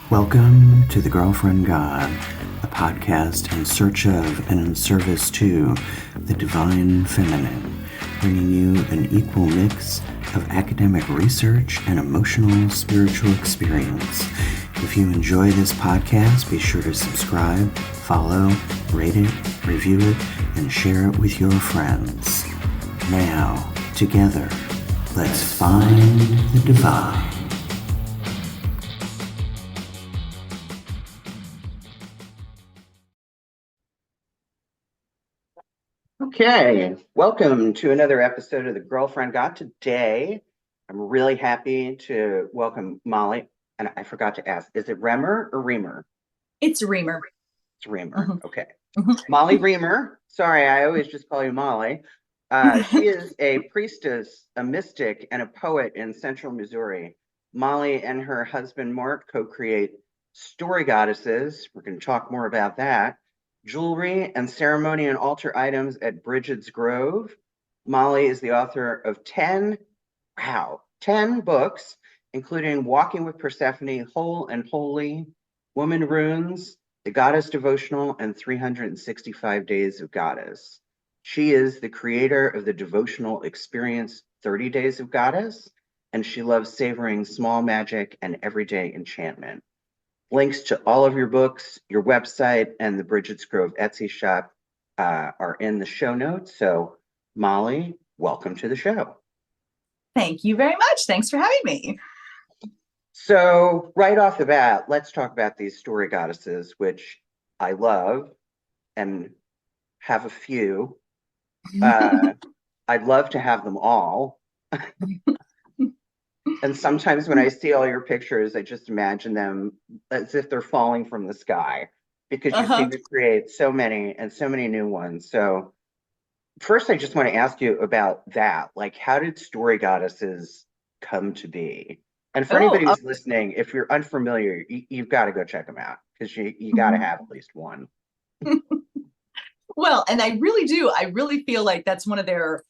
Welcome to The Girlfriend God, a podcast in search of and in service to the divine feminine, bringing you an equal mix of academic research and emotional spiritual experience. If you enjoy this podcast, be sure to subscribe, follow, rate it, review it, and share it with your friends. Now, together, let's find the divine. Okay, welcome to another episode of The Girlfriend God. Today, I'm really happy to welcome Molly. And I forgot to ask, is it Remer or Remer? It's Remer. It's Remer, okay. Molly Remer. Sorry, I always just call you Molly. She is a priestess, a mystic, and a poet in central Missouri. Molly and her husband, Mark, co-create story goddesses. We're going to talk more about that. Jewelry and ceremony and altar items at Brigid's Grove. Molly is the author of 10 books, including Walking with Persephone, Whole and Holy, Woman Runes, The Goddess Devotional, and 365 Days of Goddess. She is the creator of the devotional experience 30 Days of Goddess, and she loves savoring small magic and everyday enchantment. Links to all of your books, your website, and the Brigid's Grove Etsy shop are in the show notes. So, Molly, welcome to the show. Thank you very much. Thanks for having me. So, right off the bat, let's talk about these story goddesses, which I love and have a few. I'd love to have them all. And sometimes when I see all your pictures, I just imagine them as if they're falling from the sky because you seem to create so many and so many new ones. So first, I just want to ask you about that. Like, how did story goddesses come to be? And for anybody who's listening, if you're unfamiliar, you've got to go check them out because you got to have at least one. Well, and I really feel like that's one of their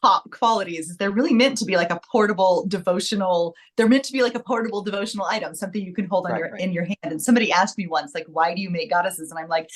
top qualities is they're really meant to be like a portable devotional. They're meant to be like a portable devotional item, something you can hold on in your hand. And somebody asked me once, like, why do you make goddesses? And I'm like,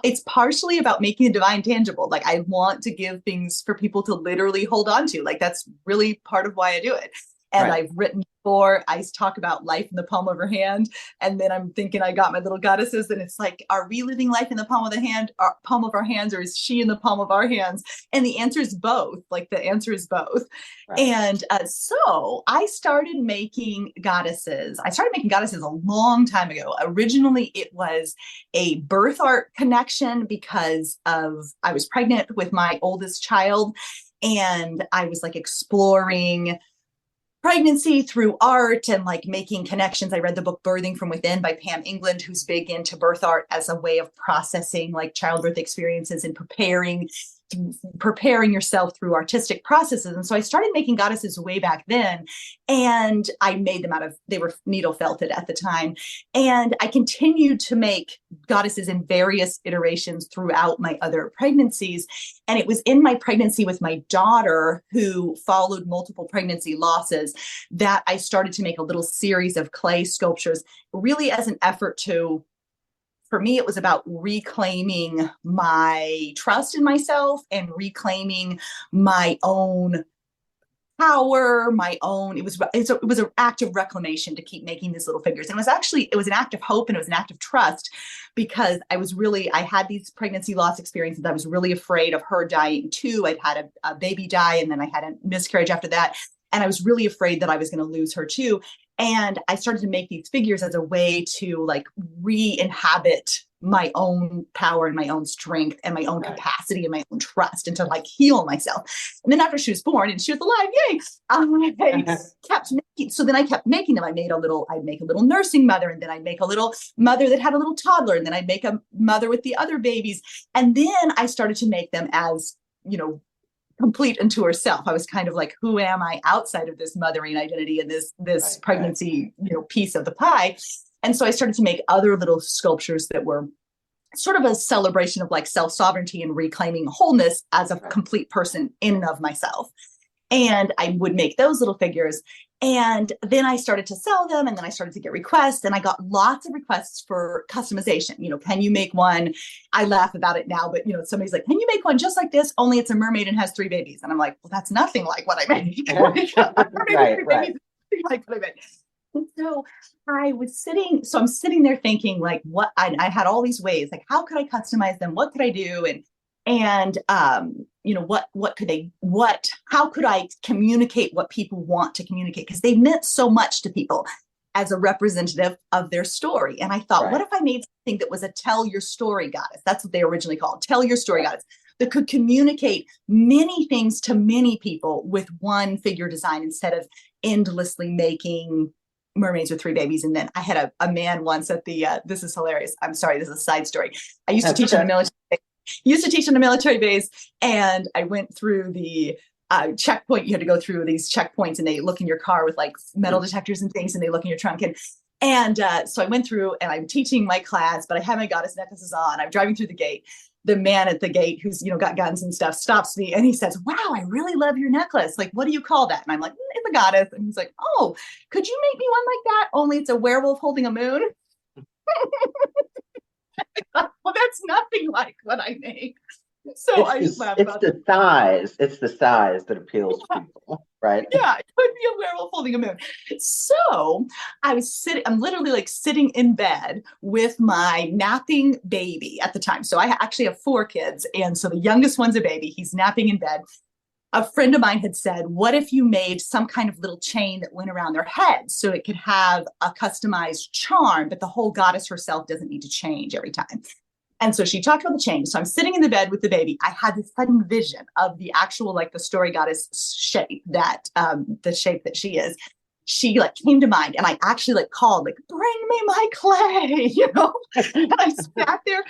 it's partially about making the divine tangible. Like, I want to give things for people to literally hold on to. Like, that's really part of why I do it. And I've written before, I talk about life in the palm of her hand. And then I'm thinking I got my little goddesses and it's like, are we living life in the palm of the hand, or palm of our hands, or is she in the palm of our hands? And the answer is both. Like the answer is both. Right. And so I started making goddesses. I started making goddesses a long time ago. Originally, it was a birth art connection because I was pregnant with my oldest child. And I was like exploring pregnancy through art and like making connections. I read the book Birthing from Within by Pam England, who's big into birth art as a way of processing like childbirth experiences and preparing yourself through artistic processes. And so I started making goddesses way back then, and I made them they were needle felted at the time. And I continued to make goddesses in various iterations throughout my other pregnancies. And it was in my pregnancy with my daughter, who followed multiple pregnancy losses, that I started to make a little series of clay sculptures, really as an effort to, for me, it was about reclaiming my trust in myself and reclaiming my own power, it was an act of reclamation to keep making these little figures. And it was an act of hope, and it was an act of trust, because I had these pregnancy loss experiences. I was really afraid of her dying too. I'd had a baby die, and then I had a miscarriage after that. And I was really afraid that I was going to lose her too. And I started to make these figures as a way to like re-inhabit my own power and my own strength and my own capacity and my own trust, and to like heal myself. And then after she was born and she was alive, yay, I kept making. So then I kept making them. I'd make a little nursing mother, and then I'd make a little mother that had a little toddler, and then I'd make a mother with the other babies. And then I started to make them as, complete unto herself. I was kind of like, who am I outside of this mothering identity and this pregnancy, piece of the pie? And so I started to make other little sculptures that were sort of a celebration of like self-sovereignty and reclaiming wholeness as a complete person in and of myself. And I would make those little figures. And then I started to sell them, and then I started to get requests, and I got lots of requests for customization. Can you make one? I laugh about it now, but somebody's like, can you make one just like this? Only it's a mermaid and has 3 babies. And I'm like, well, that's nothing like what I make. Right, right. Like what I make. And so I'm sitting there thinking, like, what I had all these ways, like, how could I customize them? What could I do? And how could I communicate what people want to communicate? Because they meant so much to people as a representative of their story. And I thought, what if I made something that was a tell your story goddess? That's what they originally called, tell your story goddess, that could communicate many things to many people with one figure design instead of endlessly making mermaids with 3 babies. And then I had a man once at the this is hilarious, I'm sorry, this is a side story. I used to teach in the military base, and I went through the checkpoint. You had to go through these checkpoints, and they look in your car with like metal detectors and things, and they look in your trunk. And so I went through, and I'm teaching my class, but I have my goddess necklaces on. I'm driving through the gate. The man at the gate, who's got guns and stuff, stops me, and he says, "Wow, I really love your necklace. Like, what do you call that?" And I'm like, "It's a goddess." And he's like, "Oh, could you make me one like that? Only it's a werewolf holding a moon." Well, that's nothing like what I make. So I just laugh about it. It's the size that appeals to people, right? Yeah, it could be a werewolf holding a moon. So I'm literally like sitting in bed with my napping baby at the time. So I actually have 4 kids. And so the youngest one's a baby. He's napping in bed. A friend of mine had said, what if you made some kind of little chain that went around their head so it could have a customized charm, but the whole goddess herself doesn't need to change every time? And so she talked about the change. So I'm sitting in the bed with the baby. I had this sudden vision of the actual, like the story goddess shape, that the shape that she is. She like came to mind, and I actually like called, like, bring me my clay, And I sat there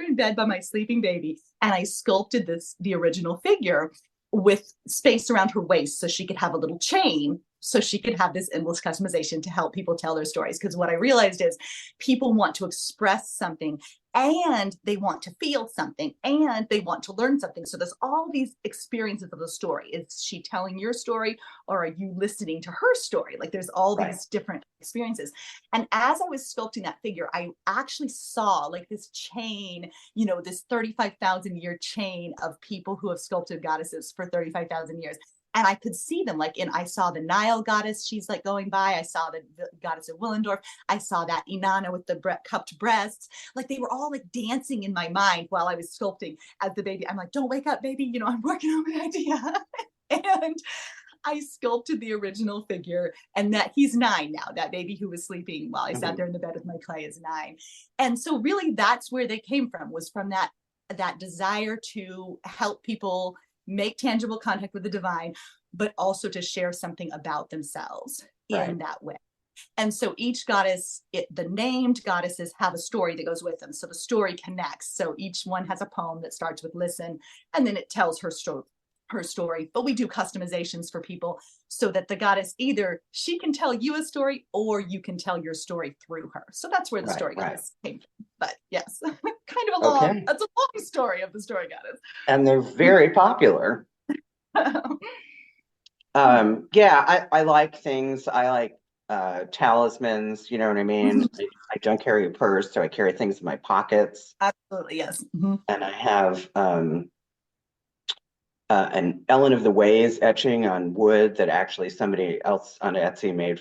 in bed by my sleeping baby, and I sculpted the original figure with space around her waist so she could have a little chain, so she could have this endless customization to help people tell their stories. Because what I realized is people want to express something, and they want to feel something, and they want to learn something. So there's all these experiences of the story. Is she telling your story, or are you listening to her story? Like there's all these different experiences. And as I was sculpting that figure, I actually saw like this chain, this 35,000 year chain of people who have sculpted goddesses for 35,000 years. And I could see them, I saw the Nile goddess, she's like going by. I saw the goddess of Willendorf. I saw that Inanna with the cupped breasts. Like they were all like dancing in my mind while I was sculpting as the baby. I'm like, don't wake up, baby. I'm working on my idea. And I sculpted the original figure, and that he's 9 now. That baby who was sleeping while I sat there in the bed with my clay is 9. And so really that's where they came from, was from that desire to help people make tangible contact with the divine, but also to share something about themselves in that way. And so each goddess, the named goddesses have a story that goes with them. So the story connects. So each one has a poem that starts with listen, and then it tells her story. But we do customizations for people so that the goddess, either she can tell you a story, or you can tell your story through her. So that's where the story goddess came from. But yes, kind of that's a long story of the story goddess. And they're very popular. I like things. I like talismans, you know what I mean? I don't carry a purse, so I carry things in my pockets. Absolutely, yes. Mm-hmm. And I have an Ellen of the Ways etching on wood that actually somebody else on Etsy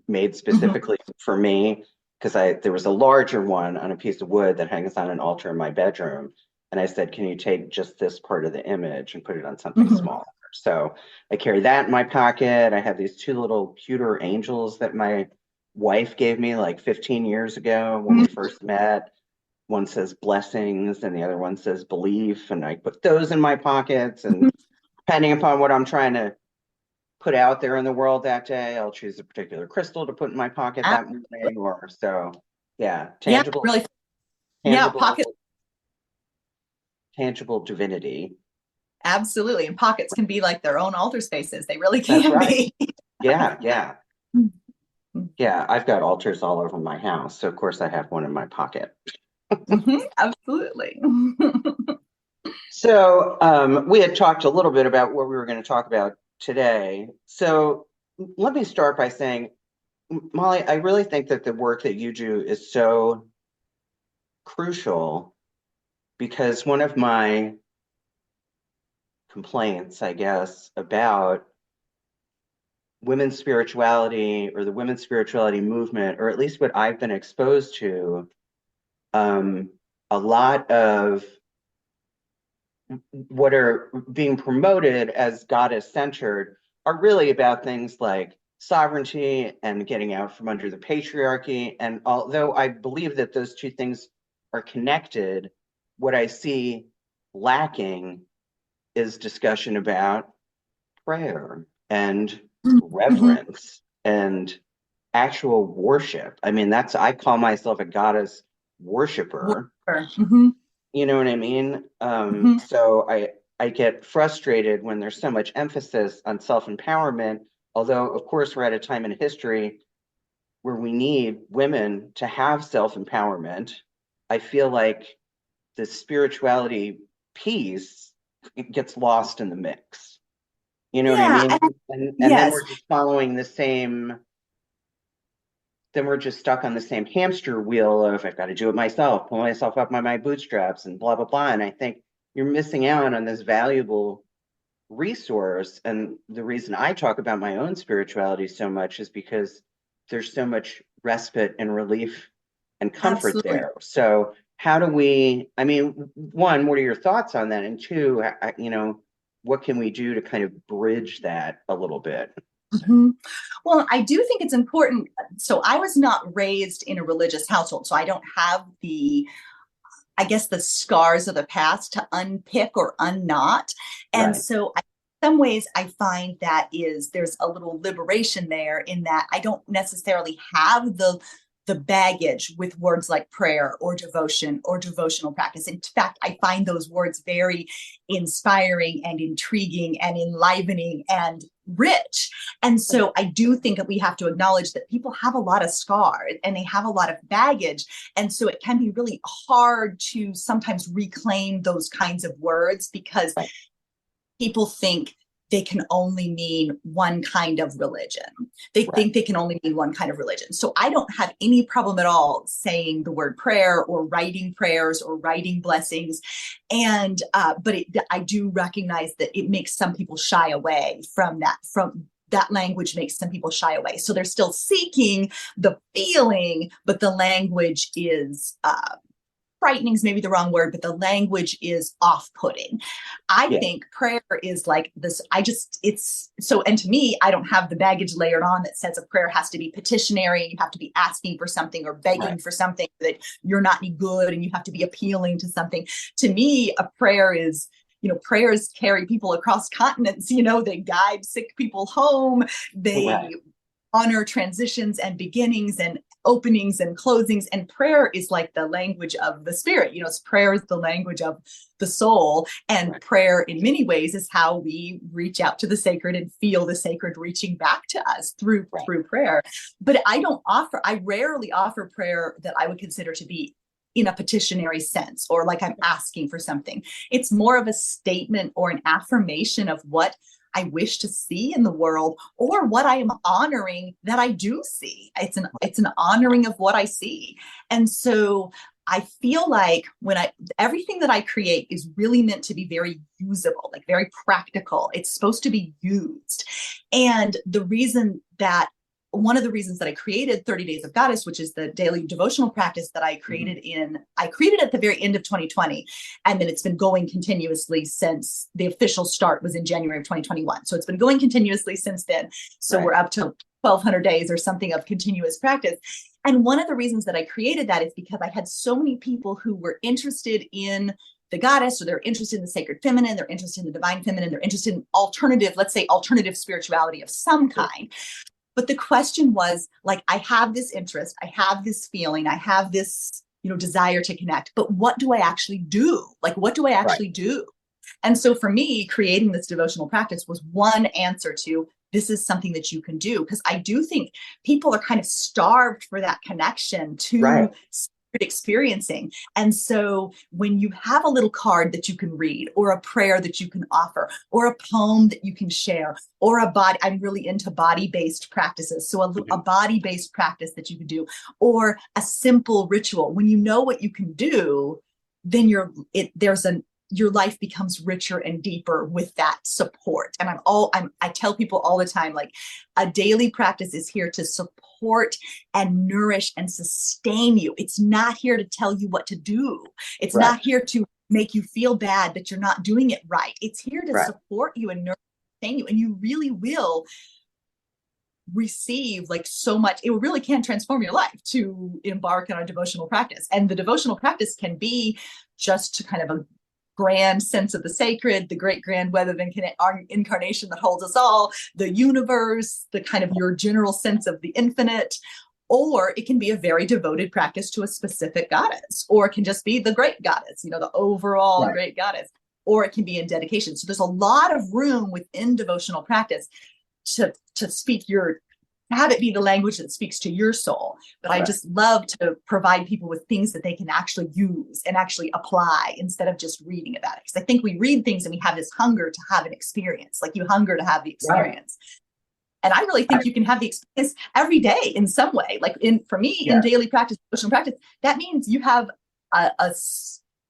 made specifically for me, because there was a larger one on a piece of wood that hangs on an altar in my bedroom. And I said, can you take just this part of the image and put it on something smaller? So I carry that in my pocket. I have these 2 little pewter angels that my wife gave me like 15 years ago when we first met. One says blessings and the other one says belief. And I put those in my pockets. And depending upon what I'm trying to put out there in the world that day, I'll choose a particular crystal to put in my pocket that morning. Or so, tangible. Yeah, really. Tangible, pocket. Tangible divinity. Absolutely. And pockets can be like their own altar spaces. They really can be. Yeah. Yeah, I've got altars all over my house. So of course I have one in my pocket. Absolutely. So we had talked a little bit about what we were going to talk about today. So let me start by saying, Molly, I really think that the work that you do is so crucial because one of my complaints, I guess, about women's spirituality or the women's spirituality movement, or at least what I've been exposed to, um, a lot of what are being promoted as goddess centered are really about things like sovereignty and getting out from under the patriarchy. And although I believe that those two things are connected, what I see lacking is discussion about prayer and Mhm. reverence and actual worship. I mean, I call myself a goddess worshiper. Whatever. Mhm. You know what I mean? Mhm. So I get frustrated when there's so much emphasis on self-empowerment, although of course we're at a time in history where we need women to have self-empowerment. I feel like the spirituality piece gets lost in the mix. You know what I Yeah, mean? and And then yes. we're just following the same, then we're just stuck on the same hamster wheel of I've got to do it myself, pull myself up by my bootstraps and blah, blah, blah. And I think you're missing out on this valuable resource. And the reason I talk about my own spirituality so much is because there's so much respite and relief and comfort Absolutely. there. So how do we, I mean, one, what are your thoughts on that? And two, what can we do to kind of bridge that a little bit? Mhm. Well, I do think it's important. So I was not raised in a religious household, so I don't have I guess, the scars of the past to unpick or unknot. And Right, so in some ways, I find that there's a little liberation there in that I don't necessarily have the baggage with words like prayer or devotion or devotional practice. In fact, I find those words very inspiring and intriguing and enlivening and rich. And right, so I do think that we have to acknowledge that people have a lot of scars and they have a lot of baggage. And so it can be really hard to sometimes reclaim those kinds of words because right, people think they can only mean one kind of religion. They right, think they can only mean one kind of religion. So I don't have any problem at all saying the word prayer or writing prayers or writing blessings. And, I do recognize that it makes some people shy away from that language makes some people shy away. So they're still seeking the feeling, but the language is frightening is maybe the wrong word, but the language is off-putting. I yeah, think prayer is like this. It's so, and to me, I don't have the baggage layered on that says a prayer has to be petitionary. You have to be asking for something or right, begging for something that you're not any good and you have to be appealing to something. To me, a prayer is, prayers carry people across continents. They guide sick people home. They right, honor transitions and beginnings and openings and closings. And prayer is like the language of the spirit. Prayer is the language of the soul. And right, prayer, in many ways, is how we reach out to the sacred and feel the sacred reaching back to us through right, through prayer. But I rarely offer prayer that I would consider to be in a petitionary sense or like I'm asking for something. It's more of a statement or an affirmation of what I wish to see in the world or what I am honoring that I do see. It's an honoring of what I see. And so I feel like everything that I create is really meant to be very usable, like very practical. It's supposed to be used. And one of the reasons that I created 30 Days of Goddess, which is the daily devotional practice that mhm, I created at the very end of 2020. And then it's been going continuously since the official start was in January of 2021. So it's been going continuously since then. So right, we're up to 1,200 days or something of continuous practice. And one of the reasons that I created that is because I had so many people who were interested in the goddess, or they're interested in the sacred feminine, they're interested in the divine feminine, they're interested in alternative, let's say alternative spirituality of some sure, kind. But the question was like, I have this interest, I have this feeling, I have this, desire to connect, but what do I actually do? Like, what do I right, actually do? And so for me, creating this devotional practice was one answer to this is something that you can do. Because I do think people are kind of starved for that connection right, to experiencing. And so when you have a little card that you can read, or a prayer that you can offer, or a poem that you can share, or a body, I'm really into body-based practices. So a body-based practice that you can do, or a simple ritual. When you know what you can do, then your life becomes richer and deeper with that support. And I tell people all the time, like, a daily practice is here to support and nourish and sustain you. It's not here to tell you what to do. It's Right. not here to make you feel bad that you're not doing it right. It's here to Right. support you and nourish and sustain you. And you really will receive like so much. It really can transform your life to embark on a devotional practice. And the devotional practice can be just to kind of a grand sense of the sacred, the great grand weather incarnation that holds us all, the universe, the kind of your general sense of the infinite. Or it can be a very devoted practice to a specific goddess, or it can just be the great goddess, the overall great goddess, or it can be in dedication. So there's a lot of room within devotional practice to have it be the language that speaks to your soul. But I just love to provide people with things that they can actually use and actually apply instead of just reading about it. Because I think we read things and we have this hunger to have an experience, like you hunger to have the experience. And I really think you can have the experience every day in some way. Like for me, in daily practice, devotional practice, that means you have a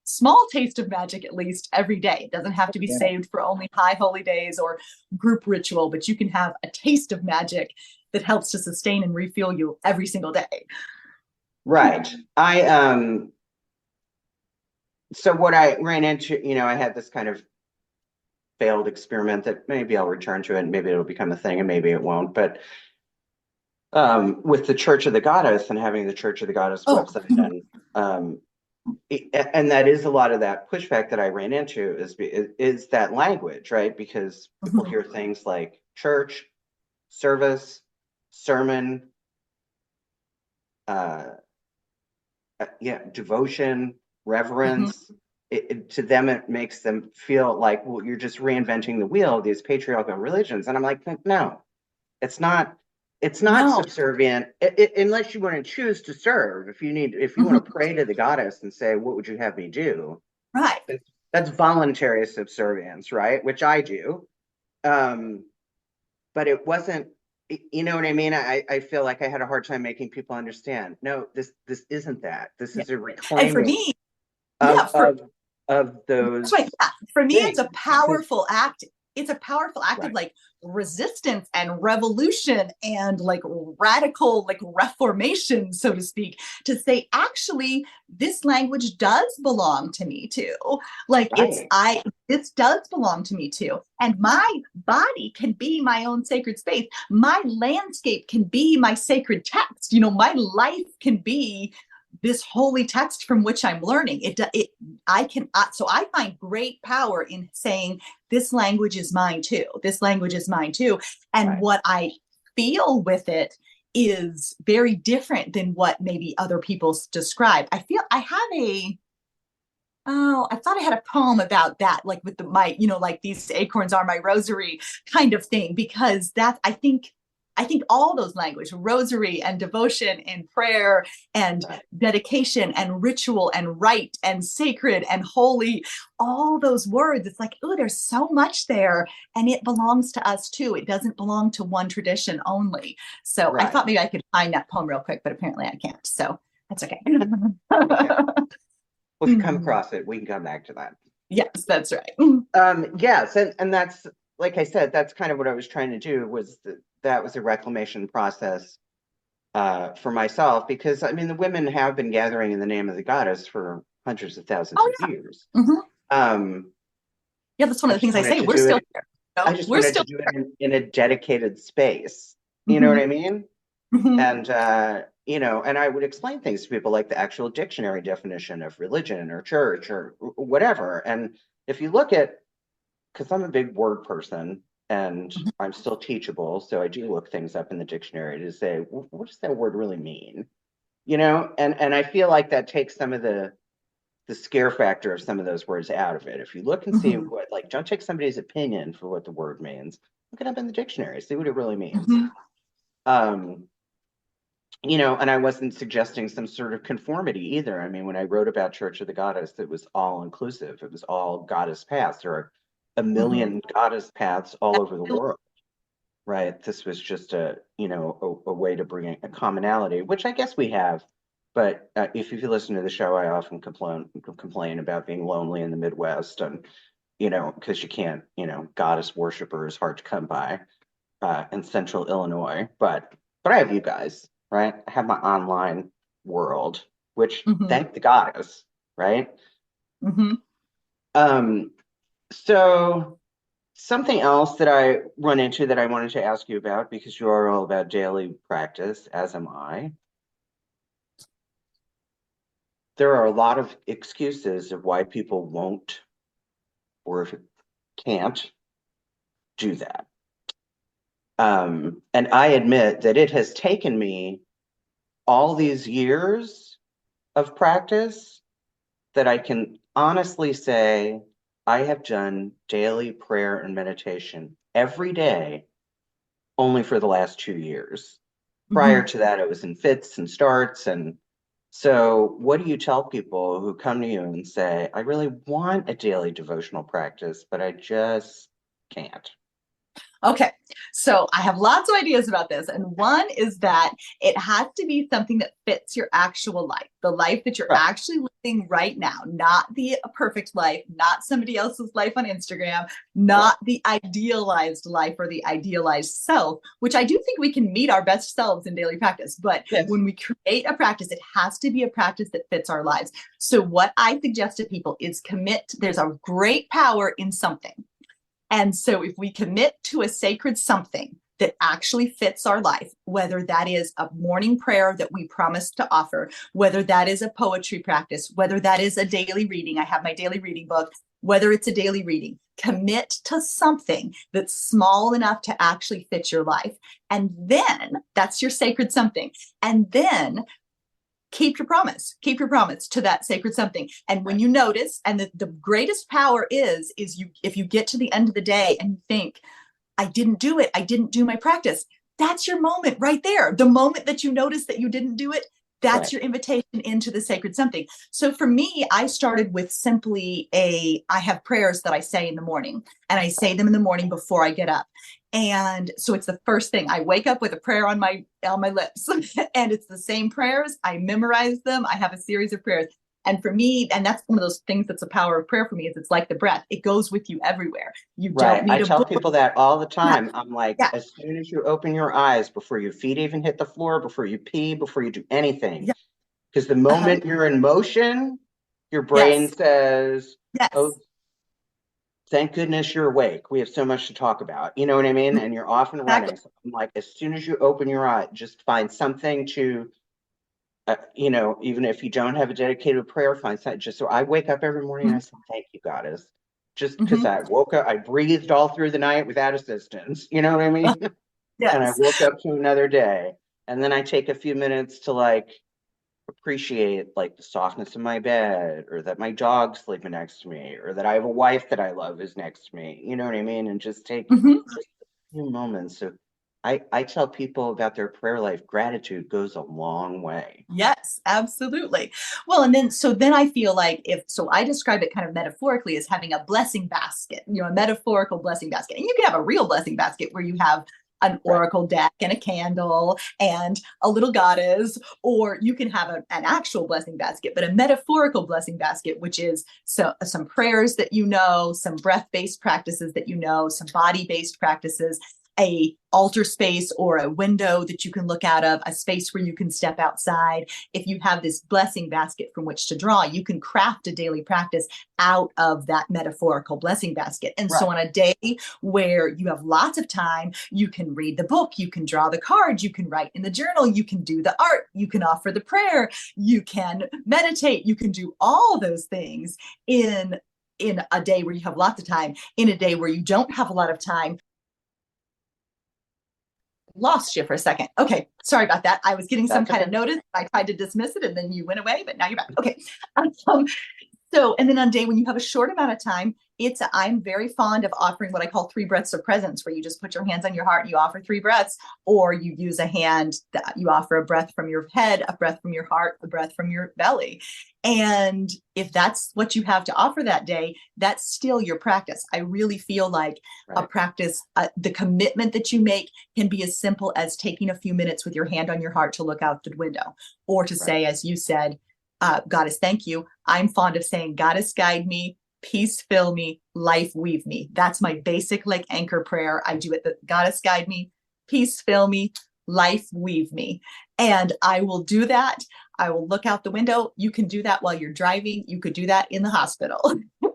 small taste of magic at least every day. It doesn't have to be saved for only high holy days or group ritual, but you can have a taste of magic that helps to sustain and refuel you every single day. Right. So what I ran into, I had this kind of failed experiment that maybe I'll return to it and maybe it'll become a thing and maybe it won't. But with the Church of the Goddess and having the Church of the Goddess website, and that is a lot of that pushback that I ran into is that language, right? Because people hear things like church, service, sermon, devotion, reverence. To them, it makes them feel like, well, you're just reinventing the wheel of these patriarchal religions. And I'm like, no, it's not. It's not subservient unless you want to choose to serve. If you want to pray to the goddess and say, what would you have me do? Right. That's voluntary subservience, right? Which I do. But it wasn't, you know what I mean? I feel like I had a hard time making people understand. No, this isn't that. This is a reclaiming. And for me, of those. Right. Yeah. For me, it's a powerful act. It's a powerful act of like resistance and revolution and like radical like reformation, so to speak, to say, actually, this language does belong to me too. Like this does belong to me too. And my body can be my own sacred space. My landscape can be my sacred text. My life can be this holy text from which I'm learning. So I find great power in saying, this language is mine too. This language is mine too. And what I feel with it is very different than what maybe other people describe. I thought I had a poem about that, like with like these acorns are my rosary kind of thing, because I think all those language, rosary and devotion and prayer and dedication and ritual and rite and sacred and holy, all those words, it's like, oh, there's so much there and it belongs to us too. It doesn't belong to one tradition only. So I thought maybe I could find that poem real quick, but apparently I can't. So that's okay. Well, if you come across it, we can come back to that. Yes, that's right. Yes. And that's, like I said, that's kind of what I was trying to do, was that was a reclamation process for myself, because the women have been gathering in the name of the goddess for hundreds of thousands of years. That's one of the things I say. We're still here. I just wanted to do it in a dedicated space. You know what I mean? And and I would explain things to people like the actual dictionary definition of religion or church or whatever. And if you look at, because I'm a big word person and I'm still teachable, so I do look things up in the dictionary to say, what does that word really mean? And I feel like that takes some of the scare factor of some of those words out of it. If you look and see what, like, don't take somebody's opinion for what the word means. Look it up in the dictionary, see what it really means. and I wasn't suggesting some sort of conformity either. I mean, when I wrote about Church of the Goddess, it was all inclusive. It was all goddess paths. There are a Mhm. million goddess paths all over the world, right? This was just a way to bring a commonality, which I guess we have. But if you listen to the show, I often complain about being lonely in the Midwest, and because you can't, goddess worshippers hard to come by in Central Illinois. But I have you guys, right? I have my online world, which Mhm. thank the goddess, right? Mhm. Um, so something else that I run into that I wanted to ask you about, because you are all about daily practice, as am I. There are a lot of excuses of why people won't or can't do that. And I admit that it has taken me all these years of practice that I can honestly say I have done daily prayer and meditation every day only for the last 2 years. Prior Mhm. to that, it was in fits and starts. And so, what do you tell people who come to you and say, I really want a daily devotional practice, but I just can't? Okay, so I have lots of ideas about this. And one is that it has to be something that fits your actual life, the life that you're Right, actually living right now, not the perfect life, not somebody else's life on Instagram, right. not the idealized life or the idealized self, which I do think we can meet our best selves in daily practice. But Yes. when we create a practice, it has to be a practice that fits our lives. So, what I suggest to people is commit. There's a great power in something. And so, if we commit to a sacred something that actually fits our life, whether that is a morning prayer that we promise to offer, whether that is a poetry practice, whether that is a daily reading, I have my daily reading book, whether it's a daily reading, commit to something that's small enough to actually fit your life. And then that's your sacred something. And then keep your promise to that sacred something. And when Right. you notice, and the greatest power is you, if you get to the end of the day and you think, I didn't do it, I didn't do my practice, that's your moment right there. The moment that you notice that you didn't do it, that's Right. your invitation into the sacred something. So for me, I started with simply I have prayers that I say in the morning, and I say them in the morning before I get up. And so it's the first thing. I wake up with a prayer on my lips, and it's the same prayers. I memorize them. I have a series of prayers. And for me, and that's one of those things that's the power of prayer for me, is it's like the breath. It goes with you everywhere. You don't Right. I need a tell book. people that all the Yeah, time. I'm like, yeah, as soon as you open your eyes, before your feet even hit the floor, before you pee, before you do anything, yeah. because the Uh-huh. moment you're in motion, your brain Yes, says, oh, yes. thank goodness you're awake. We have so much to talk about. You know what I mean? And you're off and Exactly. running. So I'm like, as soon as you open your eye, just find something to, even if you don't have a dedicated prayer, find something. Just so I wake up every morning and I Mhm. say, thank you, Goddess. Just because Mhm. I woke up, I breathed all through the night without assistance. You know what I Uh, mean? And I yes. woke up to another day. And then I take a few minutes to like appreciate like the softness of my bed, or that my dog's sleeping next to me, or that I have a wife that I love is next to me. You know what I mean? And just take Mhm. just a few moments. So I tell people about their prayer life. Gratitude goes a long way. Yes, absolutely. Well, and then so then I feel like if so I describe it kind of metaphorically as having a blessing basket, a metaphorical blessing basket. And you can have a real blessing basket where you have an Right. oracle deck and a candle and a little goddess, or you can have an actual blessing basket, but a metaphorical blessing basket, which is some prayers that some breath-based practices that some body-based practices, a altar space or a window that you can look out of, a space where you can step outside. If you have this blessing basket from which to draw, you can craft a daily practice out of that metaphorical blessing basket. And so Right. on a day where you have lots of time, you can read the book, you can draw the cards, you can write in the journal, you can do the art, you can offer the prayer, you can meditate, you can do all those things in a day where you have lots of time. In a day where you don't have a lot of time, lost you for a second. Okay, sorry about that. I was getting some That's kind okay. of notice. I tried to dismiss it and then you went away, but now you're back. Okay. Um, so, and then on a day when you have a short amount of time, I'm very fond of offering what I call 3 breaths of presence, where you just put your hands on your heart and you offer 3 breaths, or you use a hand that you offer a breath from your head, a breath from your heart, a breath from your belly. And if that's what you have to offer that day, that's still your practice. I really feel like a practice, the commitment that you make can be as simple as taking a few minutes with your hand on your heart to look out the window, or to say, as you said, Goddess, thank you. I'm fond of saying, Goddess, guide me, peace, fill me, life, weave me. That's my basic like anchor prayer. I do it, the Goddess, guide me, peace, fill me, life, weave me. And I will do that. I will look out the window. You can do that while you're driving. You could do that in the hospital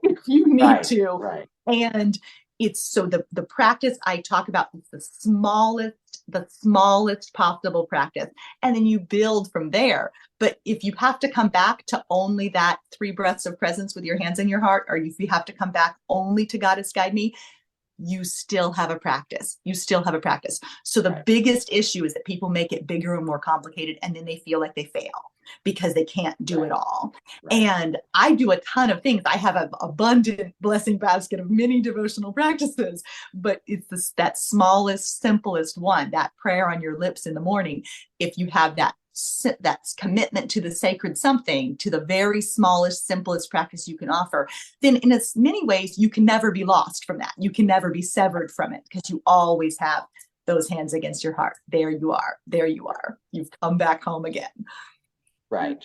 if you need to. Right. And it's so the practice I talk about is the smallest possible practice. And then you build from there. But if you have to come back to only that 3 breaths of presence with your hands in your heart, or if you have to come back only to Goddess, guide me, you still have a practice. You still have a practice. So the biggest issue is that people make it bigger and more complicated, and then they feel like they fail because they can't do it all. And I do a ton of things. I have an abundant blessing basket of many devotional practices, but it's that smallest, simplest one, that prayer on your lips in the morning. If you have that's commitment to the sacred something, to the very smallest, simplest practice you can offer, then in as many ways, you can never be lost from that. You can never be severed from it, because you always have those hands against your heart. There you are. There you are. You've come back home again. Right.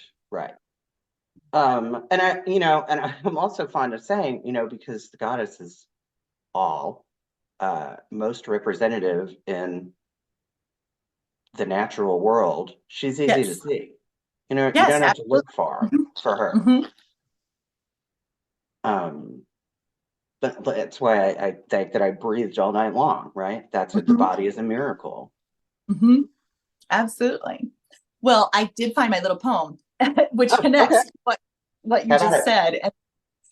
And I'm also fond of saying, because the goddess is all most representative in the natural world, she's easy to see. You don't have to look far for her. But that's why I think that I breathed all night long, right? That's what the body is, a miracle. Absolutely. Well, I did find my little poem, which connects what you just said. And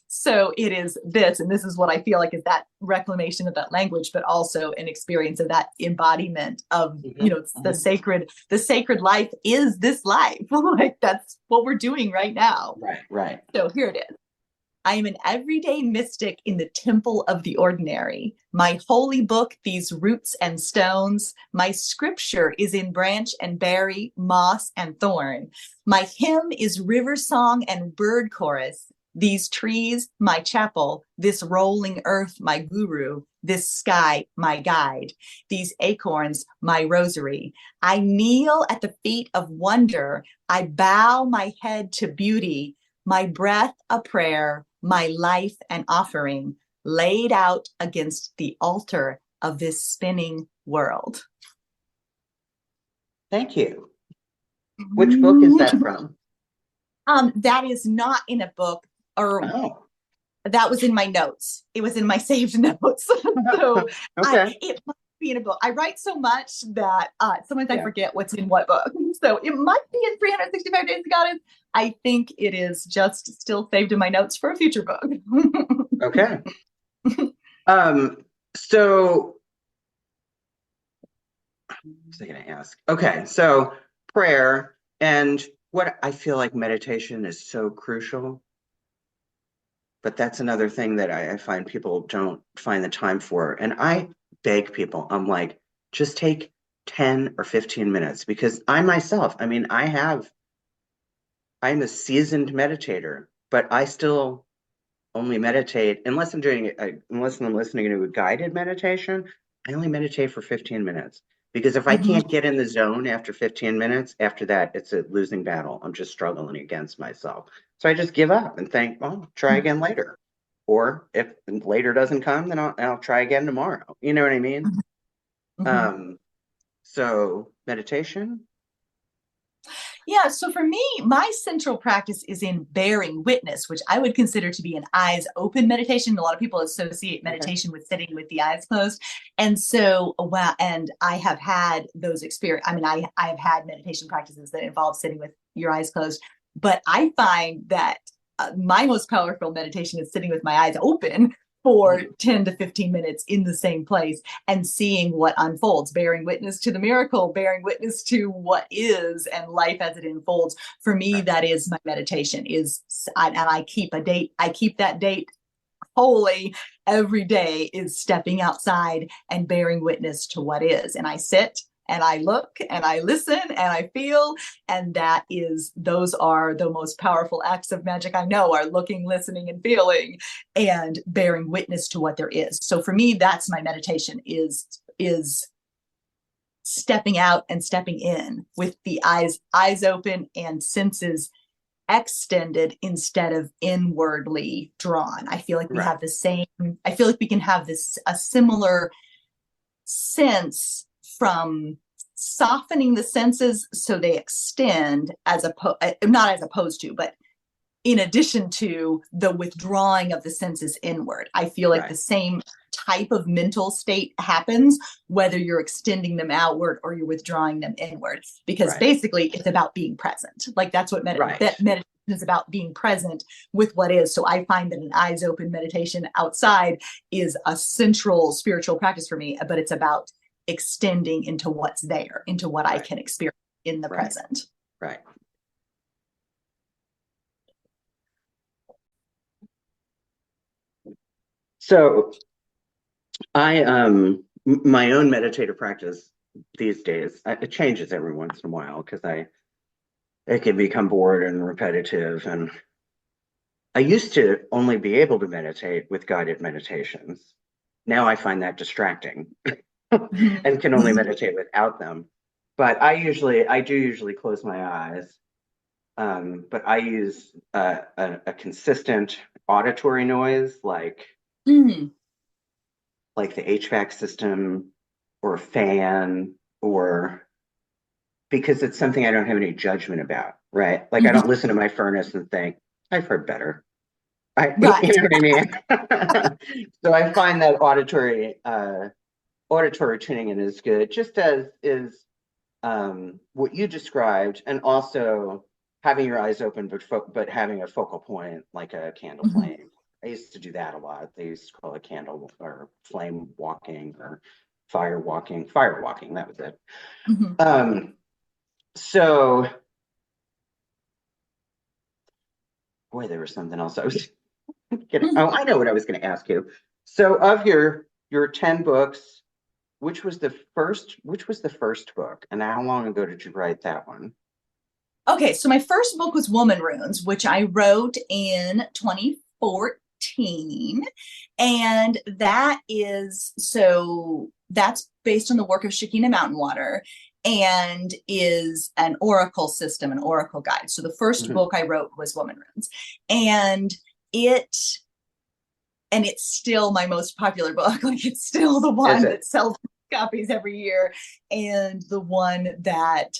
so it is this, and this is what I feel like is that reclamation of that language, but also an experience of that embodiment of, the sacred life is this life. Like that's what we're doing right now. Right. So here it is. I am an everyday mystic in the temple of the ordinary. My holy book, these roots and stones. My scripture is in branch and berry, moss and thorn. My hymn is river song and bird chorus. These trees, my chapel. This rolling earth, my guru. This sky, my guide. These acorns, my rosary. I kneel at the feet of wonder. I bow my head to beauty. My breath a prayer, my life an offering, laid out against the altar of this spinning world. Thank you. Which book is that from? That is not in a book, or that was in my notes. It was in my saved notes. So it must be in a book. I write so much that sometimes I forget what's in what book. So it might be in 365 Days of Goddess. I think it is just still saved in my notes for a future book. Okay. So what was I going to ask? Okay, so prayer, and what I feel like meditation is so crucial, but that's another thing that I find people don't find the time for. And I beg people, I'm like, just take 10 or 15 minutes, because I myself, I'm a seasoned meditator, but I still only meditate unless I'm listening to a guided meditation. I only meditate for 15 minutes, because if I can't get in the zone after 15 minutes, after that, it's a losing battle. I'm just struggling against myself. So I just give up and think, well, try again later. Or if later doesn't come, then I'll try again tomorrow. You know what I mean? So meditation. Yeah, so for me, my central practice is in bearing witness, which I would consider to be an eyes open meditation. A lot of people associate meditation with sitting with the eyes closed. And so, and I have had those experience. I've had meditation practices that involve sitting with your eyes closed, but I find that my most powerful meditation is sitting with my eyes open for 10 to 15 minutes in the same place and seeing what unfolds, bearing witness to the miracle, bearing witness to what is and life as it unfolds. For me, that is my meditation and I keep a date. I keep that date holy every day is stepping outside and bearing witness to what is. And I sit and I look and I listen and I feel, and those are the most powerful acts of magic I know, are looking, listening, and feeling and bearing witness to what there is. So for me, that's my meditation, is stepping out and stepping in with the eyes open and senses extended instead of inwardly drawn. I feel like we have the same, I feel like we can have a similar sense from softening the senses so they extend, not as opposed to, but in addition to the withdrawing of the senses inward. I feel like the same type of mental state happens whether you're extending them outward or you're withdrawing them inward, because basically it's about being present. Like that's what meditation is about, being present with what is. So I find that an eyes open meditation outside is a central spiritual practice for me, but it's about extending into what's there, into what I can experience in the present. Right. So I my own meditative practice these days, it changes every once in a while because it can become bored and repetitive. And I used to only be able to meditate with guided meditations. Now I find that distracting and can only meditate without them. But I do usually close my eyes. But I use a consistent auditory noise like the HVAC system or a fan, or because it's something I don't have any judgment about, right? Like I don't listen to my furnace and think, I've heard better. You know what I mean? So I find that auditory tuning in is good, just as is what you described, and also having your eyes open, but having a focal point like a candle flame. I used to do that a lot. They used to call it candle or flame walking or fire walking. Fire walking, that was it. So, boy, there was something else I was getting. Oh, I know what I was going to ask you. So, of your 10 books, which was the first book, and how long ago did you write that one? Okay, so my first book was Woman Runes, which I wrote in 2014. And that's based on the work of Shekinah Mountain Water, and is an oracle system, an oracle guide. So the first book I wrote was Woman Runes, and it's still my most popular book. Like it's still the one that sells copies every year, and the one that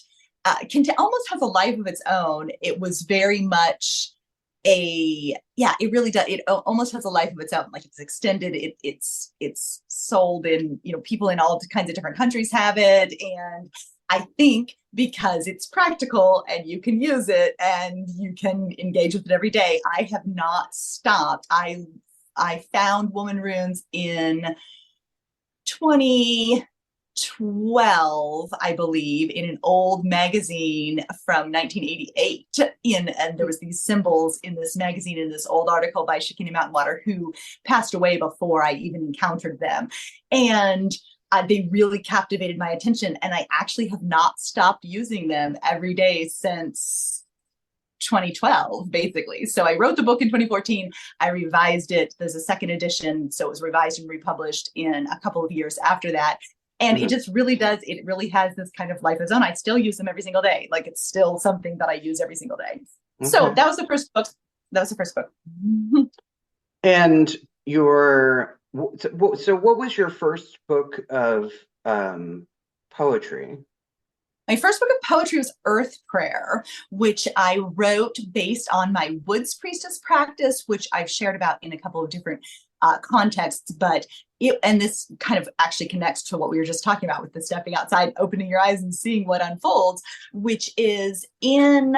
almost has a life of its own. It was very much it really does. It almost has a life of its own. Like it's extended. It's sold in, people in all kinds of different countries have it. And I think because it's practical and you can use it and you can engage with it every day, I have not stopped. I found Woman Runes in 2012, I believe, in an old magazine from 1988. And there was these symbols in this magazine, in this old article by Shekinah Mountain Water, who passed away before I even encountered them. And they really captivated my attention. And I actually have not stopped using them every day since 2012, basically. So I wrote the book in 2014. I revised it. There's a second edition. So it was revised and republished in a couple of years after that. And it just really does. It really has this kind of life of its own. I still use them every single day. Like it's still something that I use every single day. So that was the first book. And so what was your first book of poetry? My first book of poetry was Earth Prayer, which I wrote based on my Woods Priestess practice, which I've shared about in a couple of different contexts. But this kind of actually connects to what we were just talking about with the stepping outside, opening your eyes and seeing what unfolds, which is in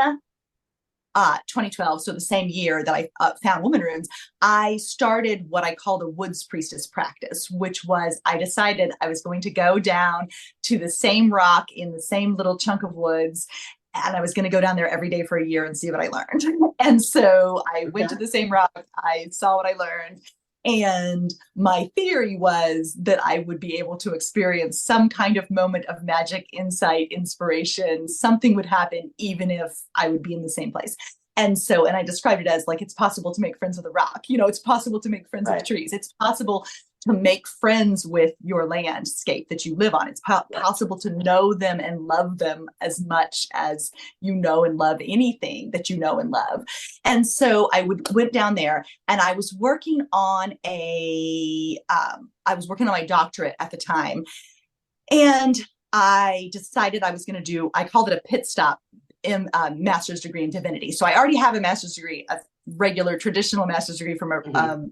2012, so the same year that I found Woman Runes, I started what I called a Woods Priestess practice, which was I decided I was going to go down to the same rock in the same little chunk of woods, and I was going to go down there every day for a year and see what I learned. And so I went to the same rock, I saw what I learned, And my theory was that I would be able to experience some kind of moment of magic, insight, inspiration. Something would happen, even if I would be in the same place. And so, and I described it as like, it's possible to make friends with a rock. It's possible to make friends with trees. It's possible to make friends with your landscape that you live on. It's possible to know them and love them as much as you know and love anything that you know and love. And so went down there, and I was working on my doctorate at the time. And I decided I was going to I called it a pit stop in master's degree in divinity. So I already have a master's degree, a regular traditional master's degree from a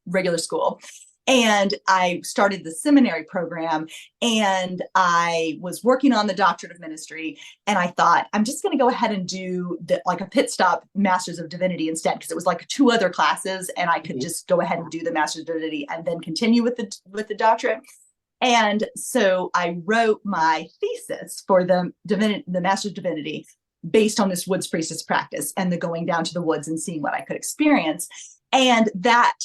regular school. And I started the seminary program, and I was working on the doctorate of ministry. And I thought, I'm just going to go ahead and do like a pit stop master's of divinity instead, because it was like 2 other classes, and I could just go ahead and do the master's of divinity and then continue with the doctorate. And so I wrote my thesis for the master's of divinity based on this woods priestess practice and the going down to the woods and seeing what I could experience. And that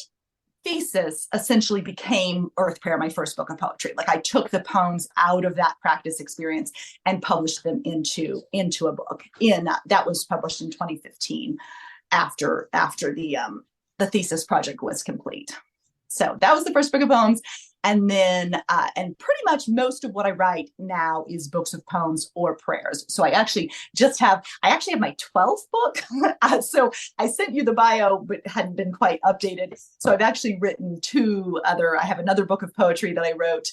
thesis essentially became Earth Prayer, my first book of poetry. Like, I took the poems out of that practice experience and published them into a book. That was published in 2015 after the thesis project was complete. So that was the first book of poems. And then, and pretty much most of what I write now is books of poems or prayers. So I actually have my 12th book. So I sent you the bio, but hadn't been quite updated. So I've actually written I have another book of poetry that I wrote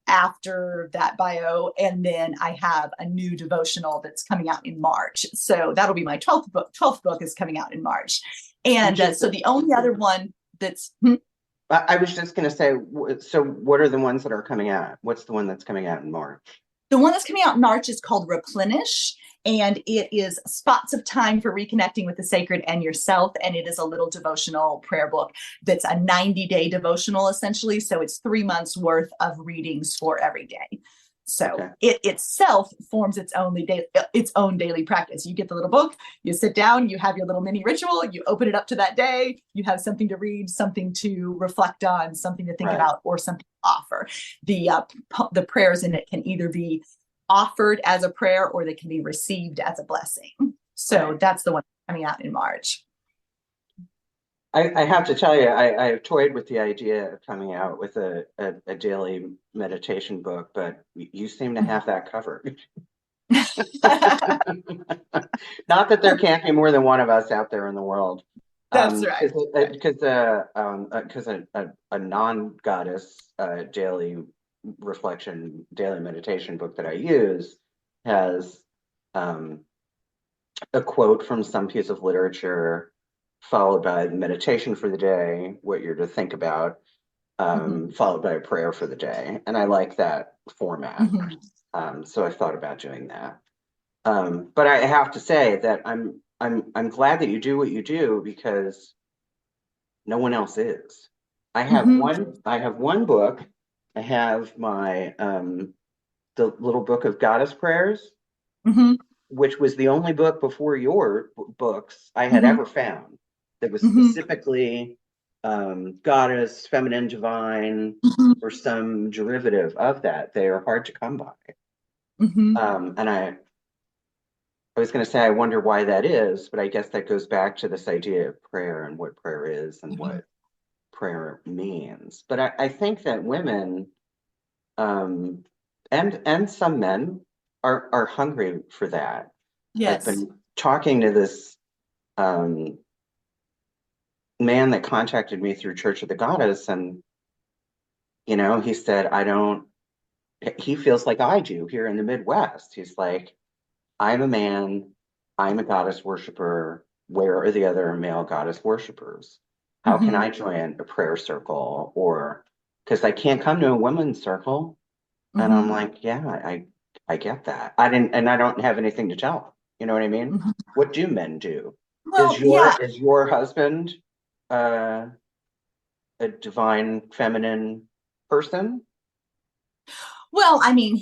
after that bio. And then I have a new devotional that's coming out in March. So that'll be my 12th book. 12th book is coming out in March. And so the only other one that's... I was just going to say, so what are the ones that are coming out? What's the one that's coming out in March? The one that's coming out in March is called Replenish, and it is spots of time for reconnecting with the sacred and yourself. And it is a little devotional prayer book that's a 90-day devotional, essentially. So it's 3 months worth of readings for every day. So it itself forms its own daily practice. You get the little book, you sit down, you have your little mini ritual, you open it up to that day, you have something to read, something to reflect on, something to think about, or something to offer. The prayers in it can either be offered as a prayer or they can be received as a blessing. So that's the one coming out in March. I have to tell you, I have toyed with the idea of coming out with a daily meditation book, but you seem to have that covered. Not that there can't be more than one of us out there in the world. That's right. Because a non-goddess daily reflection, daily meditation book that I use has a quote from some piece of literature, followed by meditation for the day, what you're to think about, followed by a prayer for the day. And I like that format. So I thought about doing that. But I have to say that I'm glad that you do what you do, because no one else is. I have one book. I have my the little book of goddess prayers, which was the only book before your books I had ever found that was specifically goddess, feminine, divine, or some derivative of that. They are hard to come by. And I was going to say, I wonder why that is, but I guess that goes back to this idea of prayer and what prayer is and what prayer means. But I think that women and some men are hungry for that. Yes. I've been talking to this man that contacted me through Church of the Goddess, and he said, he feels like I do here in the Midwest. He's like, I'm a man, I'm a goddess worshiper. Where are the other male goddess worshipers? How can I join a prayer circle? Or because I can't come to a women's circle. And I'm like, yeah, I get that. I don't have anything to tell them. You know what I mean? What do men do? Well, is your husband a divine feminine person? Well, I mean,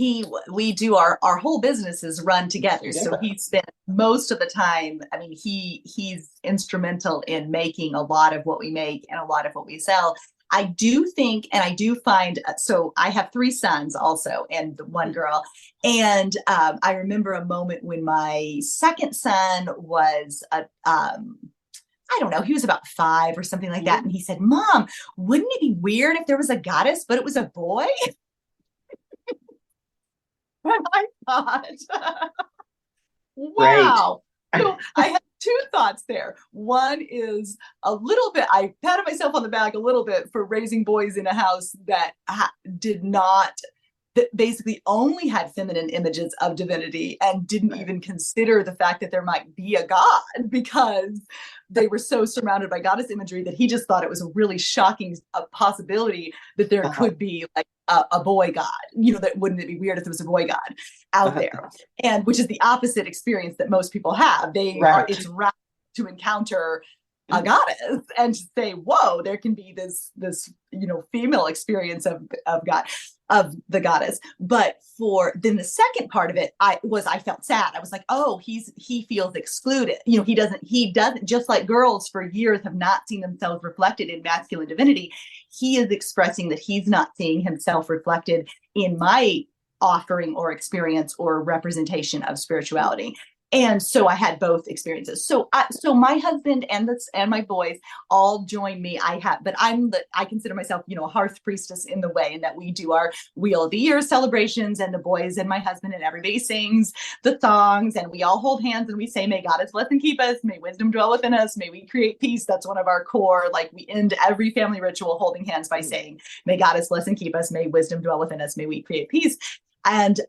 we do our whole businesses run together. So he spent most of the time, I mean, he's instrumental in making a lot of what we make and a lot of what we sell. I do think, and I do find, so I have three sons also, and one girl. And I remember a moment when my second son was I don't know, he was about 5 or something like that. And he said, Mom, wouldn't it be weird if there was a goddess, but it was a boy? And I thought, Right. wow. So I have two thoughts there. One is a little bit, I patted myself on the back a little bit for raising boys in a house that did not, that basically only had feminine images of divinity and didn't even consider the fact that there might be a god, because they were so surrounded by goddess imagery that he just thought it was a really shocking possibility that there could be like a boy god, that wouldn't it be weird if there was a boy god out there, and which is the opposite experience that most people have. It's rare to encounter a goddess and to say, whoa, there can be this female experience of God, of the goddess. But for then the second part of it, I felt sad. I was like, oh, he feels excluded. He doesn't, just like girls for years have not seen themselves reflected in masculine divinity. He is expressing that he's not seeing himself reflected in my offering or experience or representation of spirituality. And so I had both experiences. So my husband and my boys all join me. But I consider myself, a hearth priestess in the way, in that we do our Wheel of the Year celebrations, and the boys and my husband and everybody sings the songs, and we all hold hands and we say, may Goddess bless and keep us, may wisdom dwell within us, may we create peace. That's one of our core, we end every family ritual holding hands by saying, may Goddess bless and keep us, may wisdom dwell within us, may we create peace. And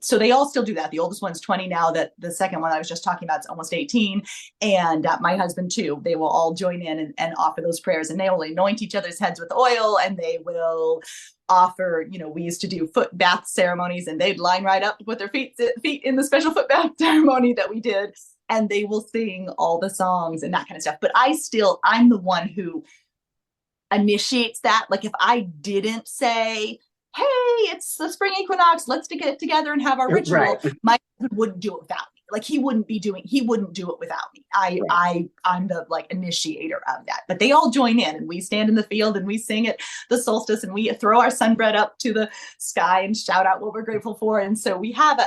so they all still do that. The oldest one's 20 now. That the second one I was just talking about is almost 18. And my husband too. They will all join in and offer those prayers. And they will anoint each other's heads with oil. And they will offer, we used to do foot bath ceremonies, and they'd line right up to put their feet in the special foot bath ceremony that we did. And they will sing all the songs and that kind of stuff. But I'm the one who initiates that. Like if I didn't say, hey, it's the spring equinox, let's get together and have our ritual, right, my husband wouldn't do it without me. He wouldn't do it without me. I'm the initiator of that. But they all join in, and we stand in the field and we sing at the solstice, and we throw our sunbread up to the sky and shout out what we're grateful for. And so we have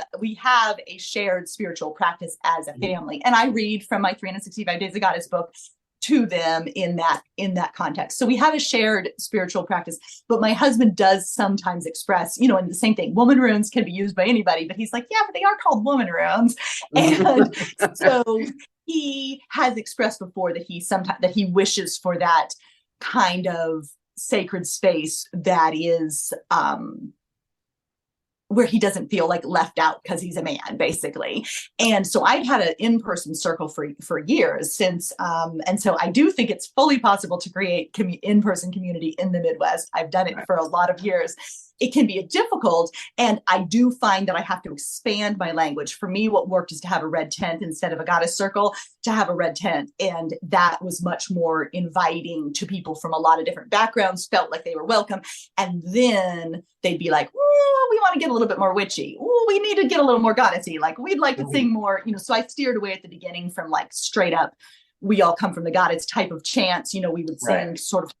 a shared spiritual practice as a family. And I read from my 365 Days of Goddess book to them in that context. So we have a shared spiritual practice, but my husband does sometimes express, and the same thing, woman runes can be used by anybody, but he's like, yeah, but they are called woman runes. And so he has expressed before that he wishes for that kind of sacred space that is, where he doesn't feel left out because he's a man, basically. And so I've had an in-person circle for years since, and so I do think it's fully possible to create in-person community in the Midwest. I've done it for a lot of years. It can be difficult, and I do find that I have to expand my language. For me, what worked is to have a red tent instead of a goddess circle, to have a red tent, and that was much more inviting to people from a lot of different backgrounds, felt like they were welcome. And then they'd be like, ooh, we want to get a little bit more witchy. Ooh, we need to get a little more goddessy. We'd like to sing more, so I steered away at the beginning from straight up, we all come from the goddess type of chants. We would sing sort of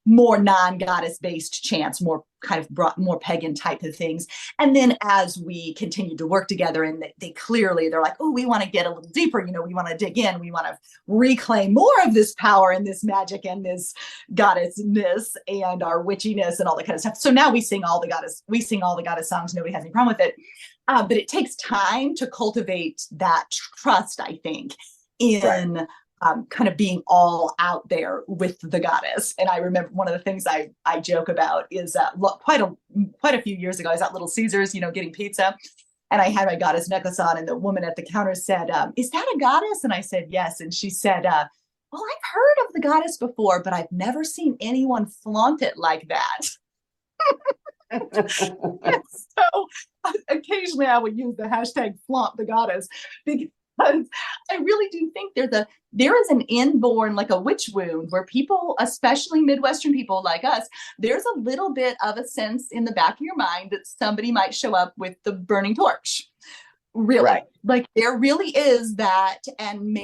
more non-goddess based chants, more kind of more pagan type of things. And then as we continued to work together, and they're like, oh, we want to get a little deeper, we want to dig in, we want to reclaim more of this power and this magic and this goddessness and our witchiness and all that kind of stuff. So now we sing all the goddess songs. Nobody has any problem with it. But it takes time to cultivate that trust, I think, in kind of being all out there with the goddess. And I remember one of the things I joke about is quite a few years ago, I was at Little Caesars, getting pizza, and I had my goddess necklace on, and the woman at the counter said, is that a goddess? And I said, yes. And she said, well, I've heard of the goddess before, but I've never seen anyone flaunt it like that. So occasionally I would use the hashtag flaunt the goddess, because I really do think there is an inborn, a witch wound, where people, especially Midwestern people like us, there's a little bit of a sense in the back of your mind that somebody might show up with the burning torch. Really. Right. Like there really is that. And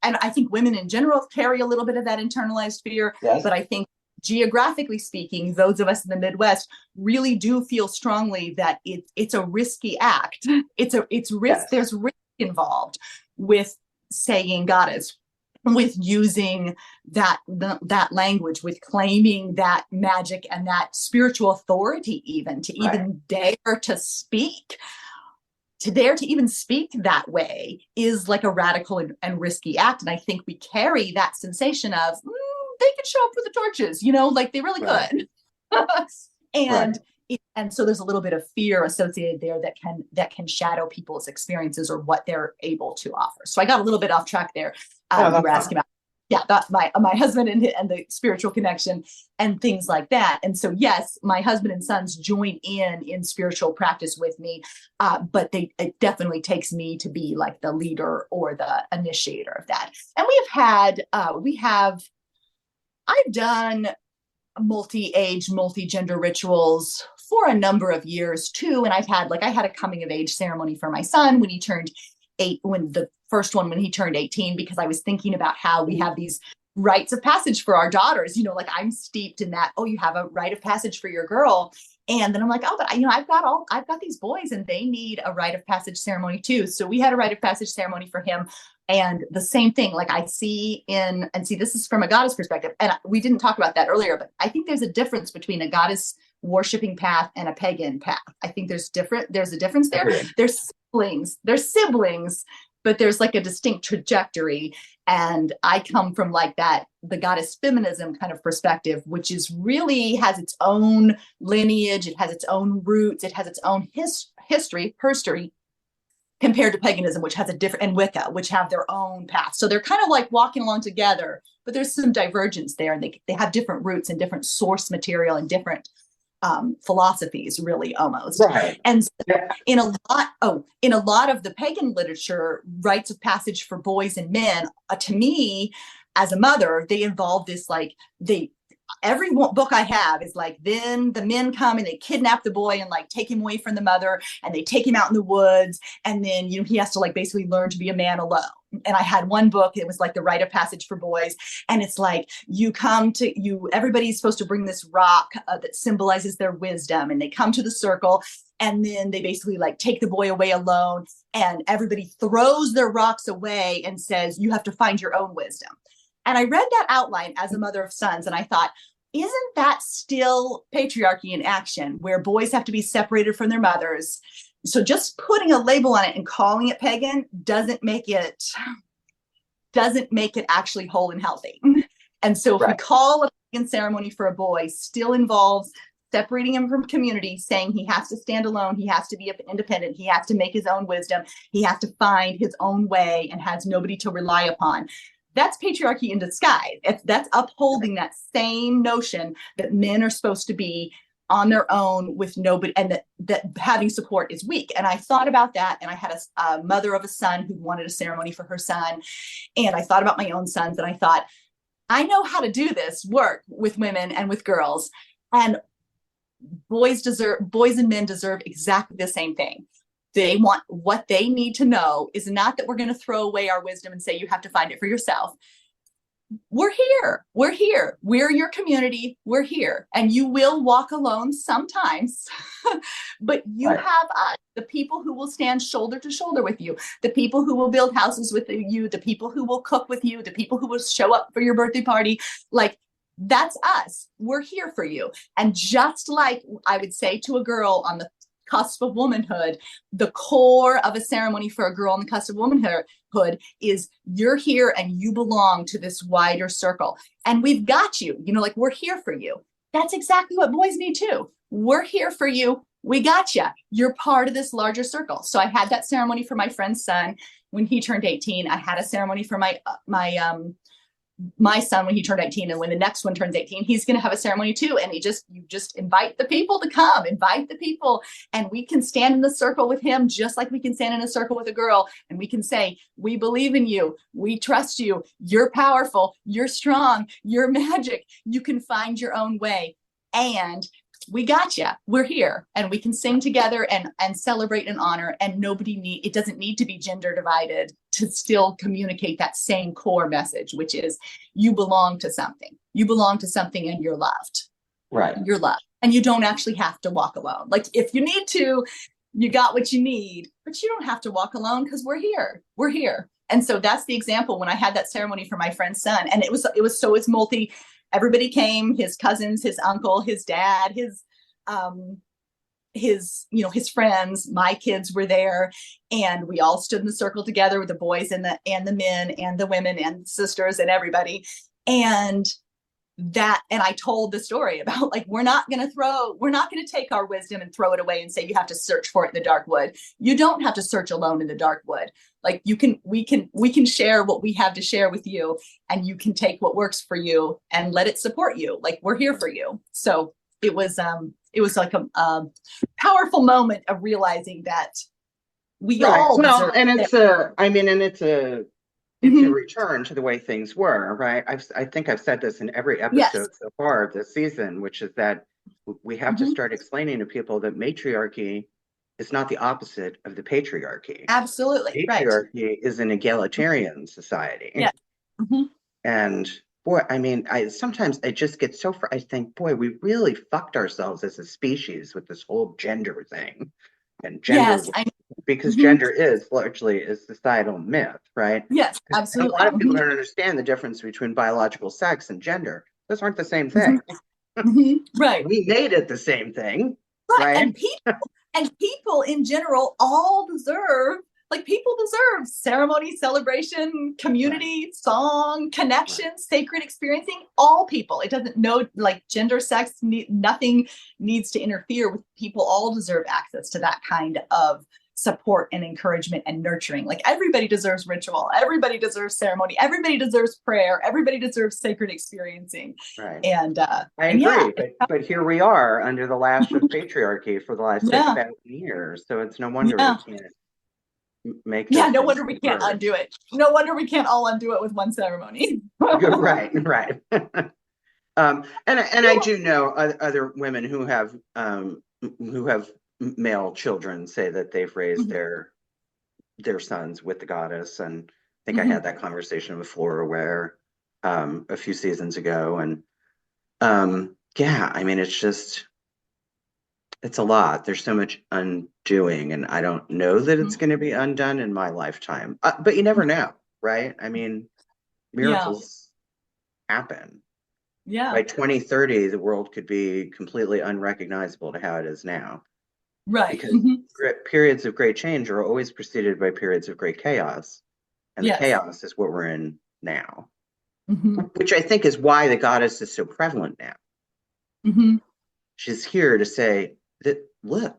I think women in general carry a little bit of that internalized fear. Yes. But I think geographically speaking, those of us in the Midwest really do feel strongly that it's a risky act. It's risk. Yes. There's risk involved with saying goddess, with using that language, with claiming that magic and that spiritual authority, even to even dare to speak. To dare to even speak that way is like a radical and risky act. And I think we carry that sensation of they could show up with the torches, like they really could. and and so there's a little bit of fear associated there that can shadow people's experiences or what they're able to offer. So I got a little bit off track there. You were asking about my husband and the spiritual connection and things like that. And so, yes, my husband and sons join in spiritual practice with me, but it definitely takes me to be like the leader or the initiator of that. And I've done multi-age, multi-gender rituals for a number of years too. And I had a coming of age ceremony for my son when he turned 8, when he turned 18, because I was thinking about how we have these rites of passage for our daughters, like I'm steeped in that. Oh, you have a rite of passage for your girl. And then I'm like, oh, but I've got these boys and they need a rite of passage ceremony too. So we had a rite of passage ceremony for him. And the same thing, like I see this is from a goddess perspective. And we didn't talk about that earlier, but I think there's a difference between a goddess worshiping path and a pagan path. I think there's a difference there. They're siblings, but there's like a distinct trajectory. And I come from like that, the goddess feminism kind of perspective, which is really has its own lineage. It has its own roots. It has its own history compared to paganism, which has a different, and Wicca, which have their own path. So they're kind of like walking along together, but there's some divergence there, and they have different roots and different source material and different philosophies, really, almost. Right. And so in a lot of the pagan literature, rites of passage for boys and men, to me, as a mother, they involve this every book I have is like, then the men come and they kidnap the boy and like take him away from the mother, and they take him out in the woods, and then he has to like basically learn to be a man alone. And I had one book, it was like the rite of passage for boys, and it's like everybody's supposed to bring this rock that symbolizes their wisdom, and they come to the circle, and then they basically like take the boy away alone, and everybody throws their rocks away and says, you have to find your own wisdom. And I read that outline as a mother of sons, and I thought, isn't that still patriarchy in action, where boys have to be separated from their mothers? So just putting a label on it and calling it pagan doesn't make it actually whole and healthy. And so if we call a pagan ceremony for a boy, still involves separating him from community, saying he has to stand alone, he has to be independent, he has to make his own wisdom, he has to find his own way and has nobody to rely upon. That's patriarchy in disguise. That's upholding that same notion that men are supposed to be on their own with nobody, and that having support is weak. And I thought about that, and I had a mother of a son who wanted a ceremony for her son, and I thought about my own sons, and I thought, I know how to do this work with women and with girls, and boys and men deserve exactly the same thing. They want, what they need to know is not that we're going to throw away our wisdom and say you have to find it for yourself. We're here. We're your community. We're here. And you will walk alone sometimes, but you have us, the people who will stand shoulder to shoulder with you, the people who will build houses with you, the people who will cook with you, the people who will show up for your birthday party. Like, that's us. We're here for you. And just like I would say to a girl on the cusp of womanhood, the core of a ceremony for a girl on the cusp of womanhood is you're here and you belong to this wider circle, and we've got you, like we're here for you. That's exactly what boys need too. We're here for you. We got you. You're part of this larger circle. So I had that ceremony for my friend's son when he turned 18. I had a ceremony for my son when he turned 18, and when the next one turns 18, he's going to have a ceremony too. And you just invite the people to come, and we can stand in the circle with him just like we can stand in a circle with a girl, and we can say, we believe in you, we trust you, you're powerful, you're strong, you're magic, you can find your own way. And we got you. We're here, and we can sing together and celebrate and honor. And it doesn't need to be gender divided to still communicate that same core message, which is you belong to something. You belong to something, and you're loved. Right. You're loved, and you don't actually have to walk alone. Like if you need to, you got what you need, but you don't have to walk alone because we're here. We're here. And so that's the example when I had that ceremony for my friend's son, and it's multi. Everybody came, his cousins, his uncle, his dad, his friends, my kids were there, and we all stood in the circle together with the boys and the men and the women and sisters and everybody. And I told the story about like, we're not going to take our wisdom and throw it away and say you have to search for it in the dark wood. You don't have to search alone in the dark wood. Like we can share what we have to share with you, and you can take what works for you and let it support you. Like we're here for you. So it was like a powerful moment of realizing that we all well, and it's it's a return to the way things were, right? I think I've said this in every episode so far of this season, which is that we have to start explaining to people that matriarchy is not the opposite of the patriarchy. Absolutely. Patriarchy is an egalitarian society. Yeah. And boy, sometimes I just get I think, boy, we really fucked ourselves as a species with this whole gender thing. And gender, because gender is largely a societal myth, right? Yes, absolutely. And a lot of people don't understand the difference between biological sex and gender. Those aren't the same thing. Right. We made it the same thing, right? And people in general all deserve ceremony, celebration, community, song, connection, sacred experiencing. All people. It doesn't know like gender, sex, nothing needs to interfere with people. All deserve access to that kind of support and encouragement and nurturing. Like everybody deserves ritual. Everybody deserves ceremony. Everybody deserves prayer. Everybody deserves sacred experiencing. Right. And I agree, but here we are under the lash of patriarchy for the last 6,000 years. So it's no wonder we can't make no wonder we can't undo it. No wonder we can't all undo it with one ceremony. Right. And I do know other women who have male children say that they've raised their sons with the goddess, and I think I had that conversation with Flora Ware a few seasons ago, and it's a lot. There's so much undoing, and I don't know that it's going to be undone in my lifetime. But you never know, right? I mean, miracles happen. Yeah. By 2030, the world could be completely unrecognizable to how it is now. Right. Because periods of great change are always preceded by periods of great chaos. And the chaos is what we're in now. Which I think is why the goddess is so prevalent now. She's here to say that, look,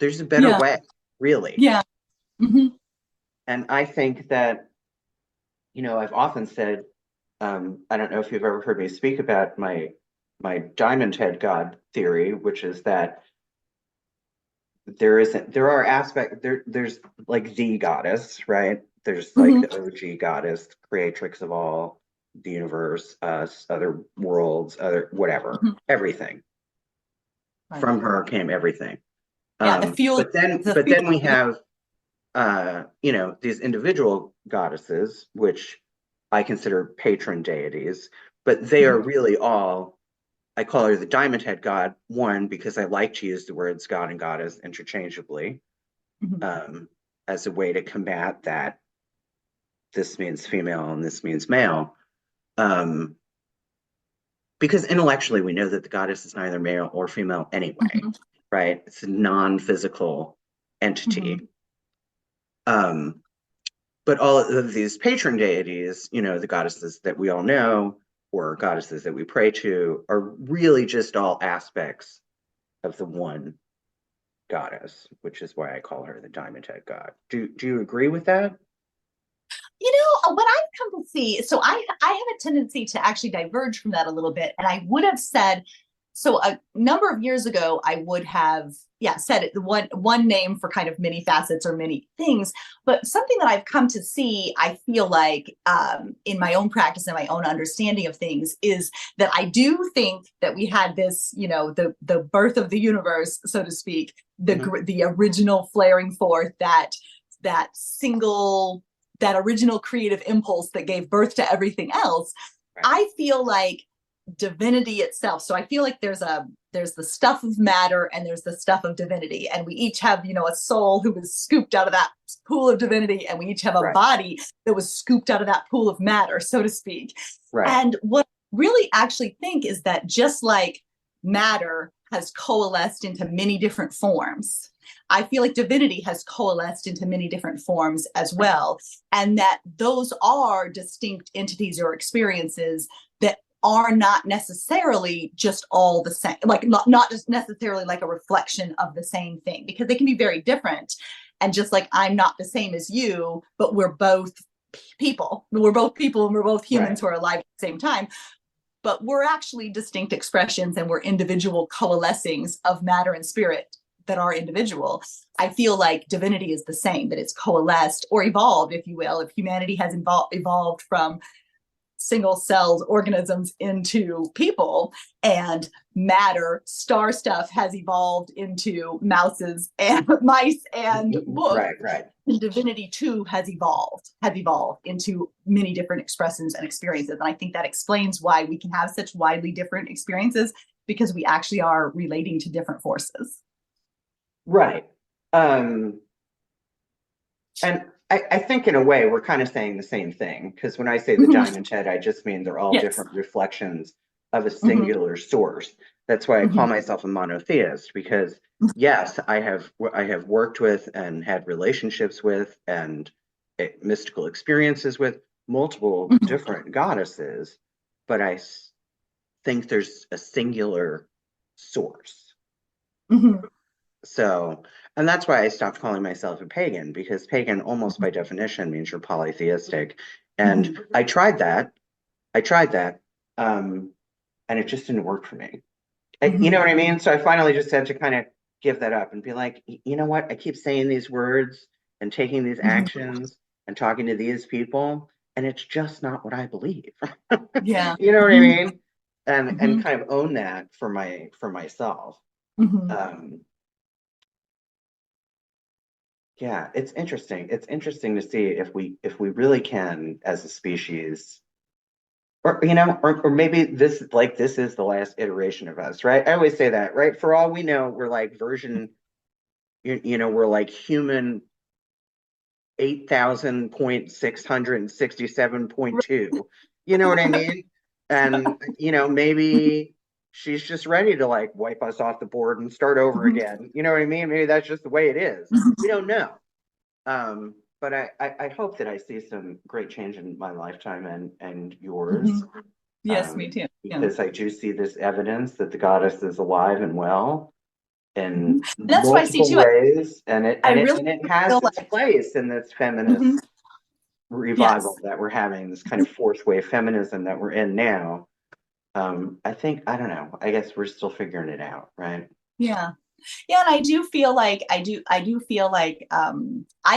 there's a better way, really. Yeah. And I think that, I've often said, I don't know if you've ever heard me speak about my diamond head god theory, which is that there's like the goddess, right? There's like the OG goddess, creatrix of all, the universe, us, other worlds, other whatever, everything. Right. From her came everything. But then we have these individual goddesses, which I consider patron deities, but they are really all, I call her the diamond head god, one, because I like to use the words god and goddess interchangeably, as a way to combat that this means female and this means male. Because intellectually we know that the goddess is neither male or female anyway, right? It's a non-physical entity. But all of these patron deities, the goddesses that we all know, or goddesses that we pray to, are really just all aspects of the one goddess, which is why I call her the diamond head god. Do you agree with that? What I've come to see, so I have a tendency to actually diverge from that a little bit. And I would have said So a number of years ago, I would have, yeah, said it, one name for kind of many facets or many things. But something that I've come to see, I feel like in my own practice and my own understanding of things, is that I do think that we had this, the birth of the universe, so to speak, the original flaring forth, that single, that original creative impulse that gave birth to everything else. Right. I feel like divinity itself. So I feel like there's the stuff of matter and there's the stuff of divinity, and we each have, a soul who was scooped out of that pool of divinity, and we each have a Right. body that was scooped out of that pool of matter, so to speak. Right. And what I really actually think is that just like matter has coalesced into many different forms, I feel like divinity has coalesced into many different forms as well, and that those are distinct entities or experiences that are not necessarily just all the same, like not just necessarily like a reflection of the same thing, because they can be very different. And just like I'm not the same as you, but we're both people. We're both people and we're both humans who are alive at the same time. But we're actually distinct expressions, and we're individual coalescings of matter and spirit that are individual. I feel like divinity is the same, that it's coalesced or evolved, if you will. If humanity has evolved from single celled organisms into people, and matter, star stuff, has evolved into mouses and mice and books. Right. And divinity too has evolved into many different expressions and experiences. And I think that explains why we can have such widely different experiences, because we actually are relating to different forces. Right. And I think in a way we're kind of saying the same thing, because when I say the diamond head, I just mean they're all different reflections of a singular source. That's why I call myself a monotheist, because yes, I have worked with and had relationships with and mystical experiences with multiple different goddesses, but I think there's a singular source. So, and that's why I stopped calling myself a pagan, because pagan almost by definition means you're polytheistic. And I tried that, and it just didn't work for me. You know what I mean? So I finally just had to kind of give that up and be like, you know what? I keep saying these words and taking these actions and talking to these people, and it's just not what I believe. Yeah. You know what I mean? And kind of own that for myself. Yeah, it's interesting. It's interesting to see if we really can, as a species, or or maybe this is the last iteration of us, right? I always say that, right? For all we know, we're like version, we're like human 8,667.2. You know what I mean? And maybe she's just ready to like wipe us off the board and start over again. You know what I mean? Maybe that's just the way it is. We don't know. But I hope that I see some great change in my lifetime and yours. Yes, me too. Because I do see this evidence that the goddess is alive and well in That's what I see too. ways, and it really has its place in this feminist revival that we're having, this kind of fourth wave feminism that we're in now. I think, I don't know, I guess we're still figuring it out, right? Yeah. And I do feel like I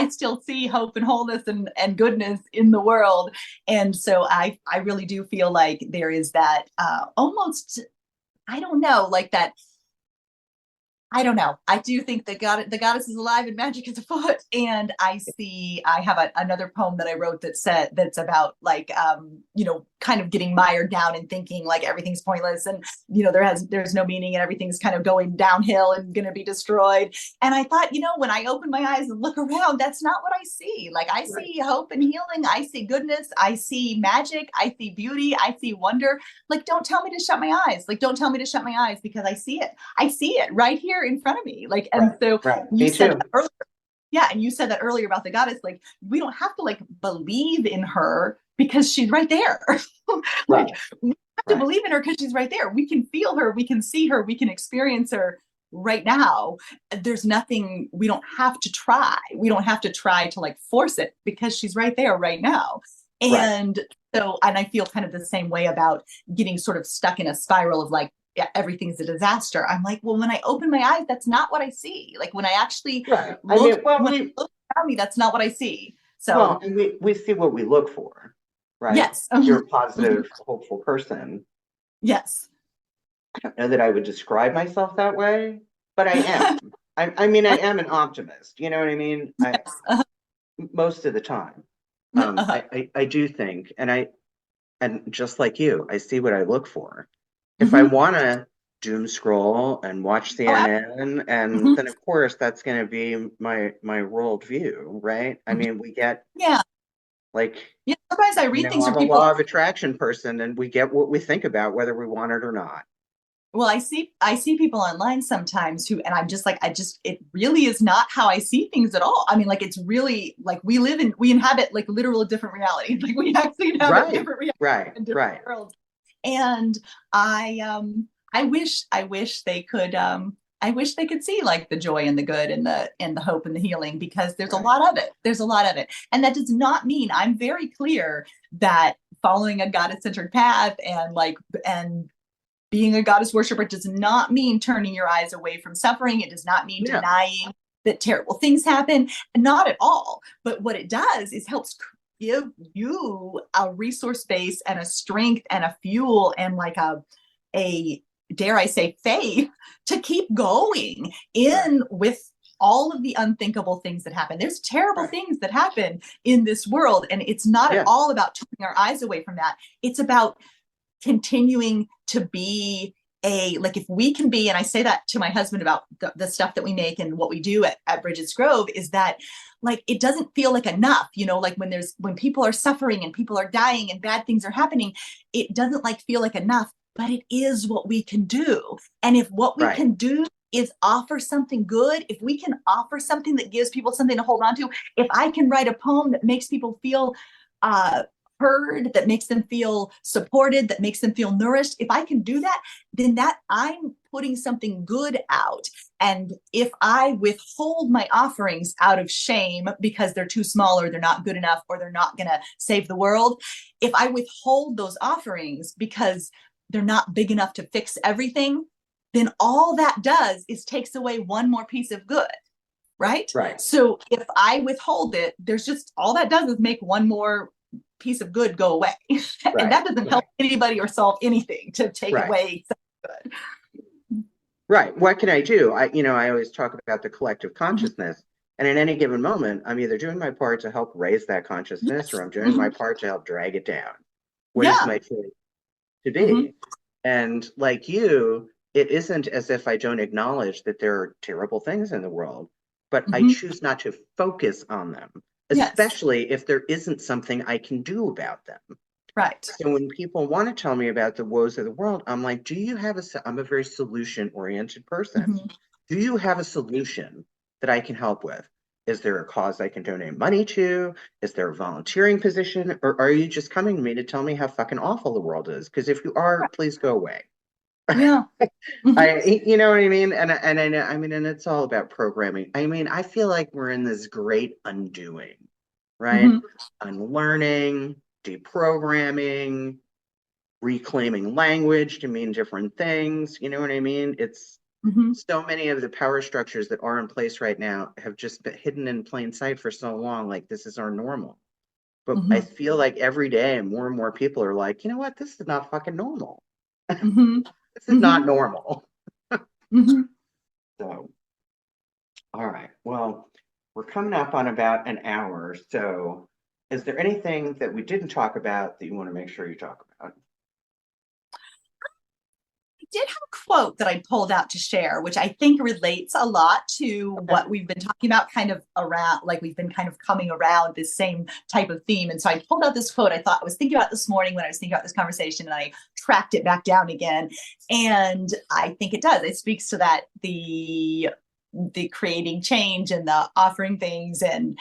still see hope and wholeness and goodness in the world. And so I really do feel like there is that almost, I don't know, like that. I don't know. I do think that the goddess is alive and magic is afoot. And I have another poem that I wrote that's about like, kind of getting mired down and thinking like everything's pointless and, there's no meaning and everything's kind of going downhill and going to be destroyed. And I thought, when I open my eyes and look around, that's not what I see. Like I see hope and healing. I see goodness. I see magic. I see beauty. I see wonder. Like, don't tell me to shut my eyes. Like, don't tell me to shut my eyes, because I see it. I see it right here in front of me. Like, and so you said that earlier. Yeah. And you said that earlier about the goddess. Like, we don't have to like believe in her because she's right there. Like, we have to believe in her because she's right there. We can feel her. We can see her. We can experience her right now. There's nothing, we don't have to try. We don't have to try to like force it, because she's right there right now. And so, and I feel kind of the same way about getting sort of stuck in a spiral of like yeah, everything's a disaster. I'm like, well, when I open my eyes, that's not what I see. Like when I actually Right. I look, mean, well, when I look around me, that's not what I see. well, So and we see what we look for, right? yes. You're a Mhm. positive, hopeful person. Yes. I don't know that I would describe myself that way, but I am. I mean, I am an optimist. You know what I mean? Yes. Most of the time, Uh-huh. I do think, and just like you, I see what I look for. If I Mhm. want to doom scroll and watch Oh, CNN, and mhm. then of course that's going to be my worldview, right? I Mhm. mean, we get Yeah. like, Yeah. Sometimes I read things I'm from a people. law of attraction person, and we get what we think about whether we want it or not. Well, I see people online sometimes who, and I'm just like, it really is not how I see things at all. I mean, like it's really like we inhabit like literal different realities. Like we actually inhabit Right, different realities right, in different right, worlds. And I wish they could see like the joy and the good and the hope and the healing, because there's a right, lot of it. There's a lot of it. And that does not mean, I'm very clear that following a goddess centered path and being a goddess worshiper does not mean turning your eyes away from suffering. It does not mean no, denying that terrible things happen. Not at all. But what it does is helps give you a resource base and a strength and a fuel and like a dare I say faith to keep going right, in with all of the unthinkable things that happen. There's terrible right, things that happen in this world, and it's not at yeah, all about turning our eyes away from that. It's about continuing to be like if we can be, and I say that to my husband about the stuff that we make and what we do at Brigid's Grove, is that like it doesn't feel like enough, like when people are suffering and people are dying and bad things are happening, it doesn't like feel like enough, but it is what we can do. And if what we right, can do is offer something good, if we can offer something that gives people something to hold on to, if I can write a poem that makes people feel uh heard, that makes them feel supported, that makes them feel nourished, if I can do that, then that I'm putting something good out. And if I withhold my offerings out of shame because they're too small or they're not good enough or they're not going to save the world, if I withhold those offerings because they're not big enough to fix everything, then all that does is takes away one more piece of good. Right. right, So if I withhold it, there's just all that does is make one more piece of good go away. And right, that doesn't help right, anybody or solve anything to take right. away good. Right. What can I do? I always talk about the collective Mm-hmm. consciousness. And in any given moment, I'm either doing my part to help raise that consciousness or Yes. I'm doing Mm-hmm. my part to help drag it down. What is Yeah. my choice to Mm-hmm. be? And like you, it isn't as if I don't acknowledge that there are terrible things in the world, but I Mm-hmm. choose not to focus on them, Yes. especially if there isn't something I can do about them. Right. So when people want to tell me about the woes of the world, I'm like, do you have I'm a very solution oriented person. Mm-hmm. Do you have a solution that I can help with? Is there a cause I can donate money to? Is there a volunteering position? Or are you just coming to me to tell me how fucking awful the world is? Because if you are, Right. please go away. Yeah. Mm-hmm. You know what I mean? And I know, I mean, and it's all about programming. I mean, I feel like we're in this great undoing, right? Mm-hmm. Unlearning, deprogramming, reclaiming language to mean different things. You know what I mean? It's Mm-hmm. so many of the power structures that are in place right now have just been hidden in plain sight for so long. Like this is our normal. But I Mm-hmm. feel like every day more and more people are like, you know what? This is not fucking normal. Mm-hmm. This is not normal. Mm-hmm. So, all right. Well, we're coming up on about an hour. So, is there anything that we didn't talk about that you want to make sure you talk about? Did have a quote that I pulled out to share, which I think relates a lot to Okay. what we've been talking about, kind of around, like we've been kind of coming around this same type of theme. And so I pulled out this quote I was thinking about this morning when I was thinking about this conversation, and I tracked it back down again. And I think it does. It speaks to that the creating change and the offering things and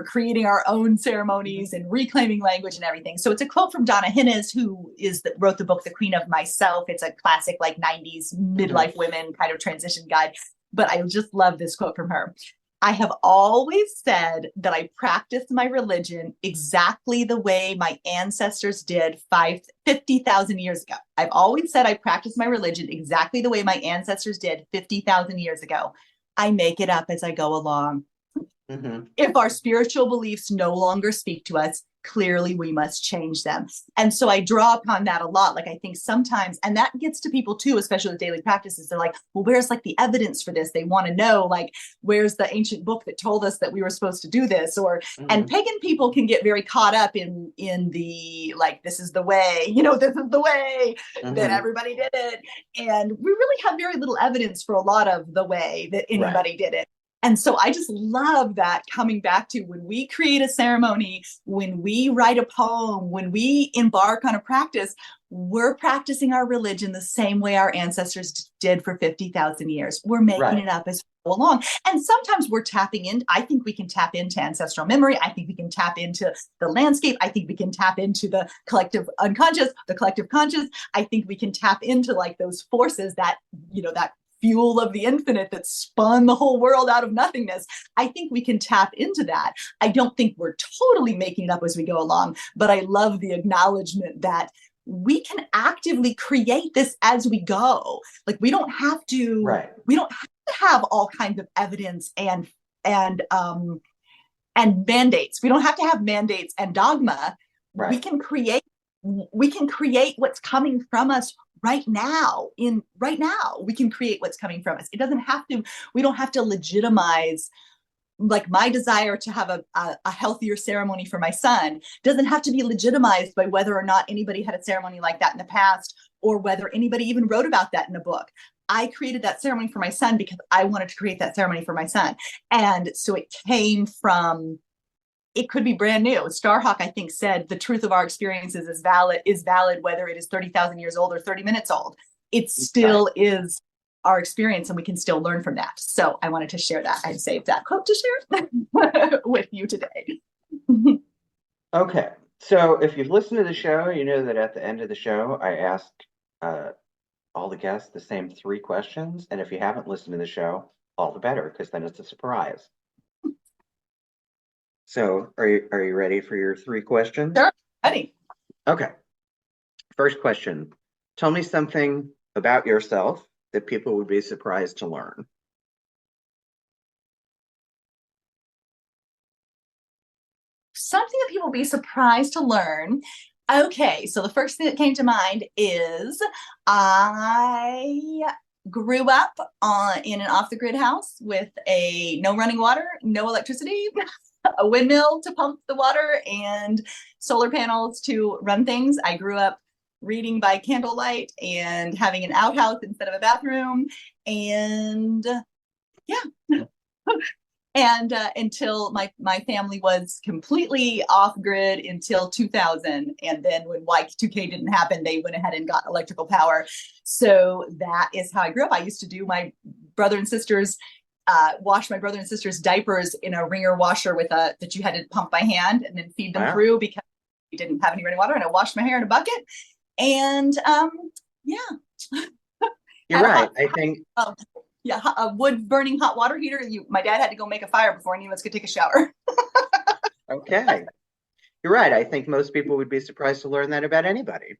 creating our own ceremonies and reclaiming language and everything. So it's a quote from Donna Hinnes, who wrote the book The Queen of Myself. It's a classic like 90s Mm-hmm. midlife women kind of transition guide, but I just love this quote from her. I have always said that I practice my religion exactly the way my ancestors did 50,000 years ago. I've always said I practice my religion exactly the way my ancestors did 50,000 years ago. I make it up as I go along. Mm-hmm. If our spiritual beliefs no longer speak to us, clearly we must change them. And so I draw upon that a lot. Like I think sometimes, and that gets to people too, especially with daily practices. They're like, well, where's like the evidence for this? They want to know, like, where's the ancient book that told us that we were supposed to do this? Or and pagan people can get very caught up in the like, this is the way, this is the way that everybody did it. And we really have very little evidence for a lot of the way that anybody did it. And so I just love that coming back to when we create a ceremony, when we write a poem, when we embark on a practice, we're practicing our religion the same way our ancestors did for 50,000 years. We're making it up as we go along. And sometimes we're tapping in. I think we can tap into ancestral memory. I think we can tap into the landscape. I think we can tap into the collective unconscious, the collective conscious. I think we can tap into like those forces that, that fuel of the infinite that spun the whole world out of nothingness. I think we can tap into that. I don't think we're totally making it up as we go along, but I love the acknowledgement that we can actively create this as we go. Like we don't have to have all kinds of evidence and mandates. We don't have to have mandates and dogma. We can create what's coming from us right now. We can create what's coming from us. It doesn't have to, we don't have to legitimize like my desire to have a healthier ceremony for my son doesn't have to be legitimized by whether or not anybody had a ceremony like that in the past or whether anybody even wrote about that in a book. I created that ceremony for my son because I wanted to create that ceremony for my son. And so it came from, it could be brand new. Starhawk, I think, said the truth of our experiences is valid whether it is 30,000 years old or 30 minutes old. It still is our experience and we can still learn from that. So I wanted to share that. I saved that quote to share with you today. Okay. So if you've listened to the show, you know that at the end of the show, I ask all the guests the same 3 questions. And if you haven't listened to the show, all the better, because then it's a surprise. So are you ready for your 3 questions? Sure, ready. Okay. First question. Tell me something about yourself that people would be surprised to learn. Something that people would be surprised to learn. Okay, so the first thing that came to mind is I grew up in an off-the-grid house with no running water, no electricity, a windmill to pump the water, and solar panels to run things. I grew up reading by candlelight and having an outhouse instead of a bathroom. And and until my family was completely off grid until 2000. And then when Y2K didn't happen, they went ahead and got electrical power. So that is how I grew up. I used to do my brother and sister's wash my brother and sister's diapers in a Remer washer that you had to pump by hand and then feed them through because we didn't have any running water. And I washed my hair in a bucket. And You're right. I think a wood burning hot water heater. My dad had to go make a fire before any of us could take a shower. Okay. You're right. I think most people would be surprised to learn that about anybody.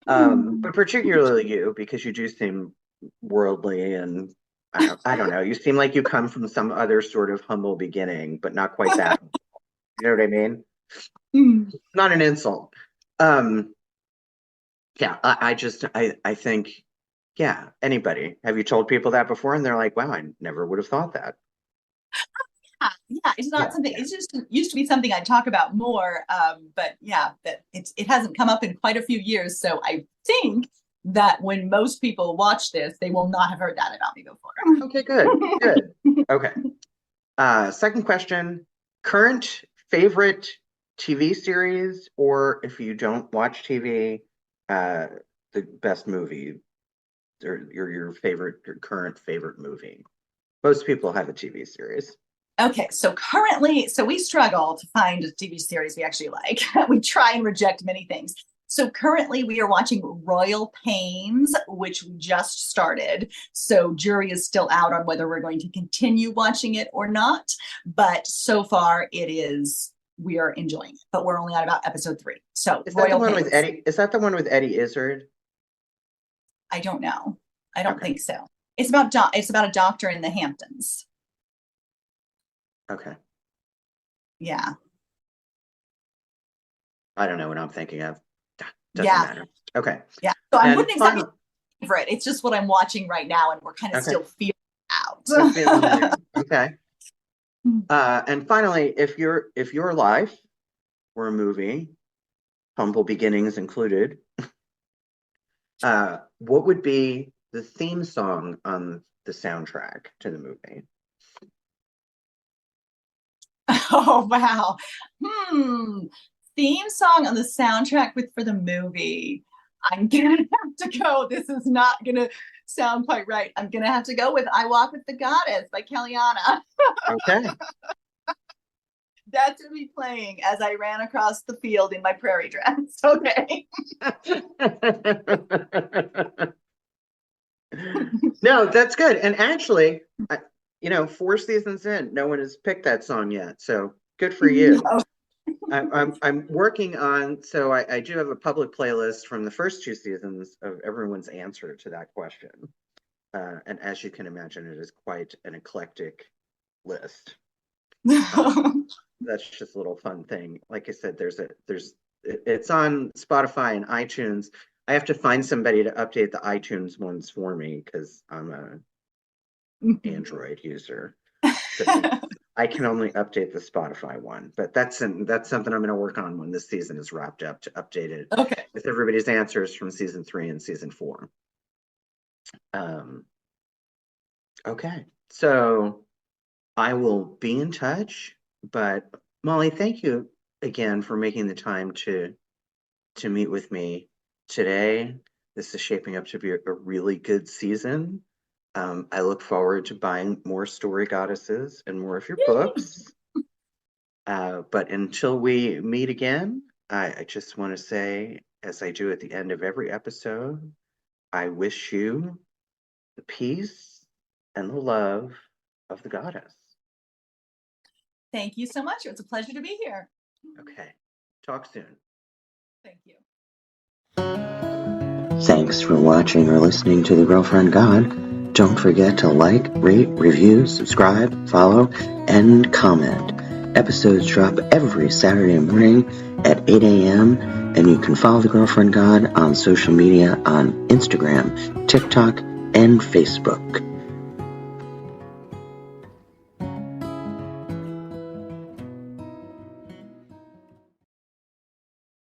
But particularly you, because you do seem worldly and I don't know. You seem like you come from some other sort of humble beginning, but not quite that. You know what I mean? Not an insult. Yeah, I think, yeah, anybody. Have you told people that before? And they're like, wow, I never would have thought that. Yeah, it's not something, it's just used to be something I talk about more. But yeah, that it hasn't come up in quite a few years. So I think that when most people watch this, they will not have heard that about me before. Okay, good. Okay. Second question, current favorite TV series, or if you don't watch TV, the best movie or your current favorite movie. Most people have a TV series. Okay, so we struggle to find a TV series we actually like. We try and reject many things. So currently we are watching Royal Pains, which we just started. So jury is still out on whether we're going to continue watching it or not. But so far we are enjoying it. But we're only on about episode 3. So Is that Royal the one Pains. with Eddie? Is that the one with Eddie Izzard? I don't know. I don't Okay. think so. It's about a doctor in the Hamptons. Okay. Yeah. I don't know what I'm thinking of. Doesn't Yeah. matter. Okay. Yeah. So I And wouldn't exactly favorite. It's just what I'm watching right now, and we're kind of Okay. still feeling out. Still feeling it out. Okay. And finally, if your life were a movie, humble beginnings included, what would be the theme song on the soundtrack to the movie? Oh wow. Theme song on the soundtrack for the movie. I'm gonna have to go. This is not gonna sound quite right. I'm gonna have to go with "I Walk with the Goddess" by Kellyanna. Okay. That's gonna be playing as I ran across the field in my prairie dress. Okay. No, that's good. And actually, 4 seasons in, no one has picked that song yet. So good for you. No. I'm working on, so I do have a public playlist from the first 2 seasons of everyone's answer to that question. And as you can imagine, it is quite an eclectic list. That's just a little fun thing. Like I said, it's on Spotify and iTunes. I have to find somebody to update the iTunes ones for me because I'm a Android user. So I can only update the Spotify one, but that's something I'm going to work on when this season is wrapped up, to update it with everybody's answers from season 3 and season 4. Okay, so I will be in touch. But Molly, thank you again for making the time to meet with me today. This is shaping up to be a really good season. I look forward to buying more Story Goddesses and more of your books. But until we meet again, I just want to say, as I do at the end of every episode, I wish you the peace and the love of the goddess. Thank you so much. It was a pleasure to be here. Okay. Talk soon. Thank you. Thanks for watching or listening to The Girlfriend God. Don't forget to like, rate, review, subscribe, follow, and comment. Episodes drop every Saturday morning at 8 a.m. and you can follow The Girlfriend God on social media on Instagram, TikTok, and Facebook.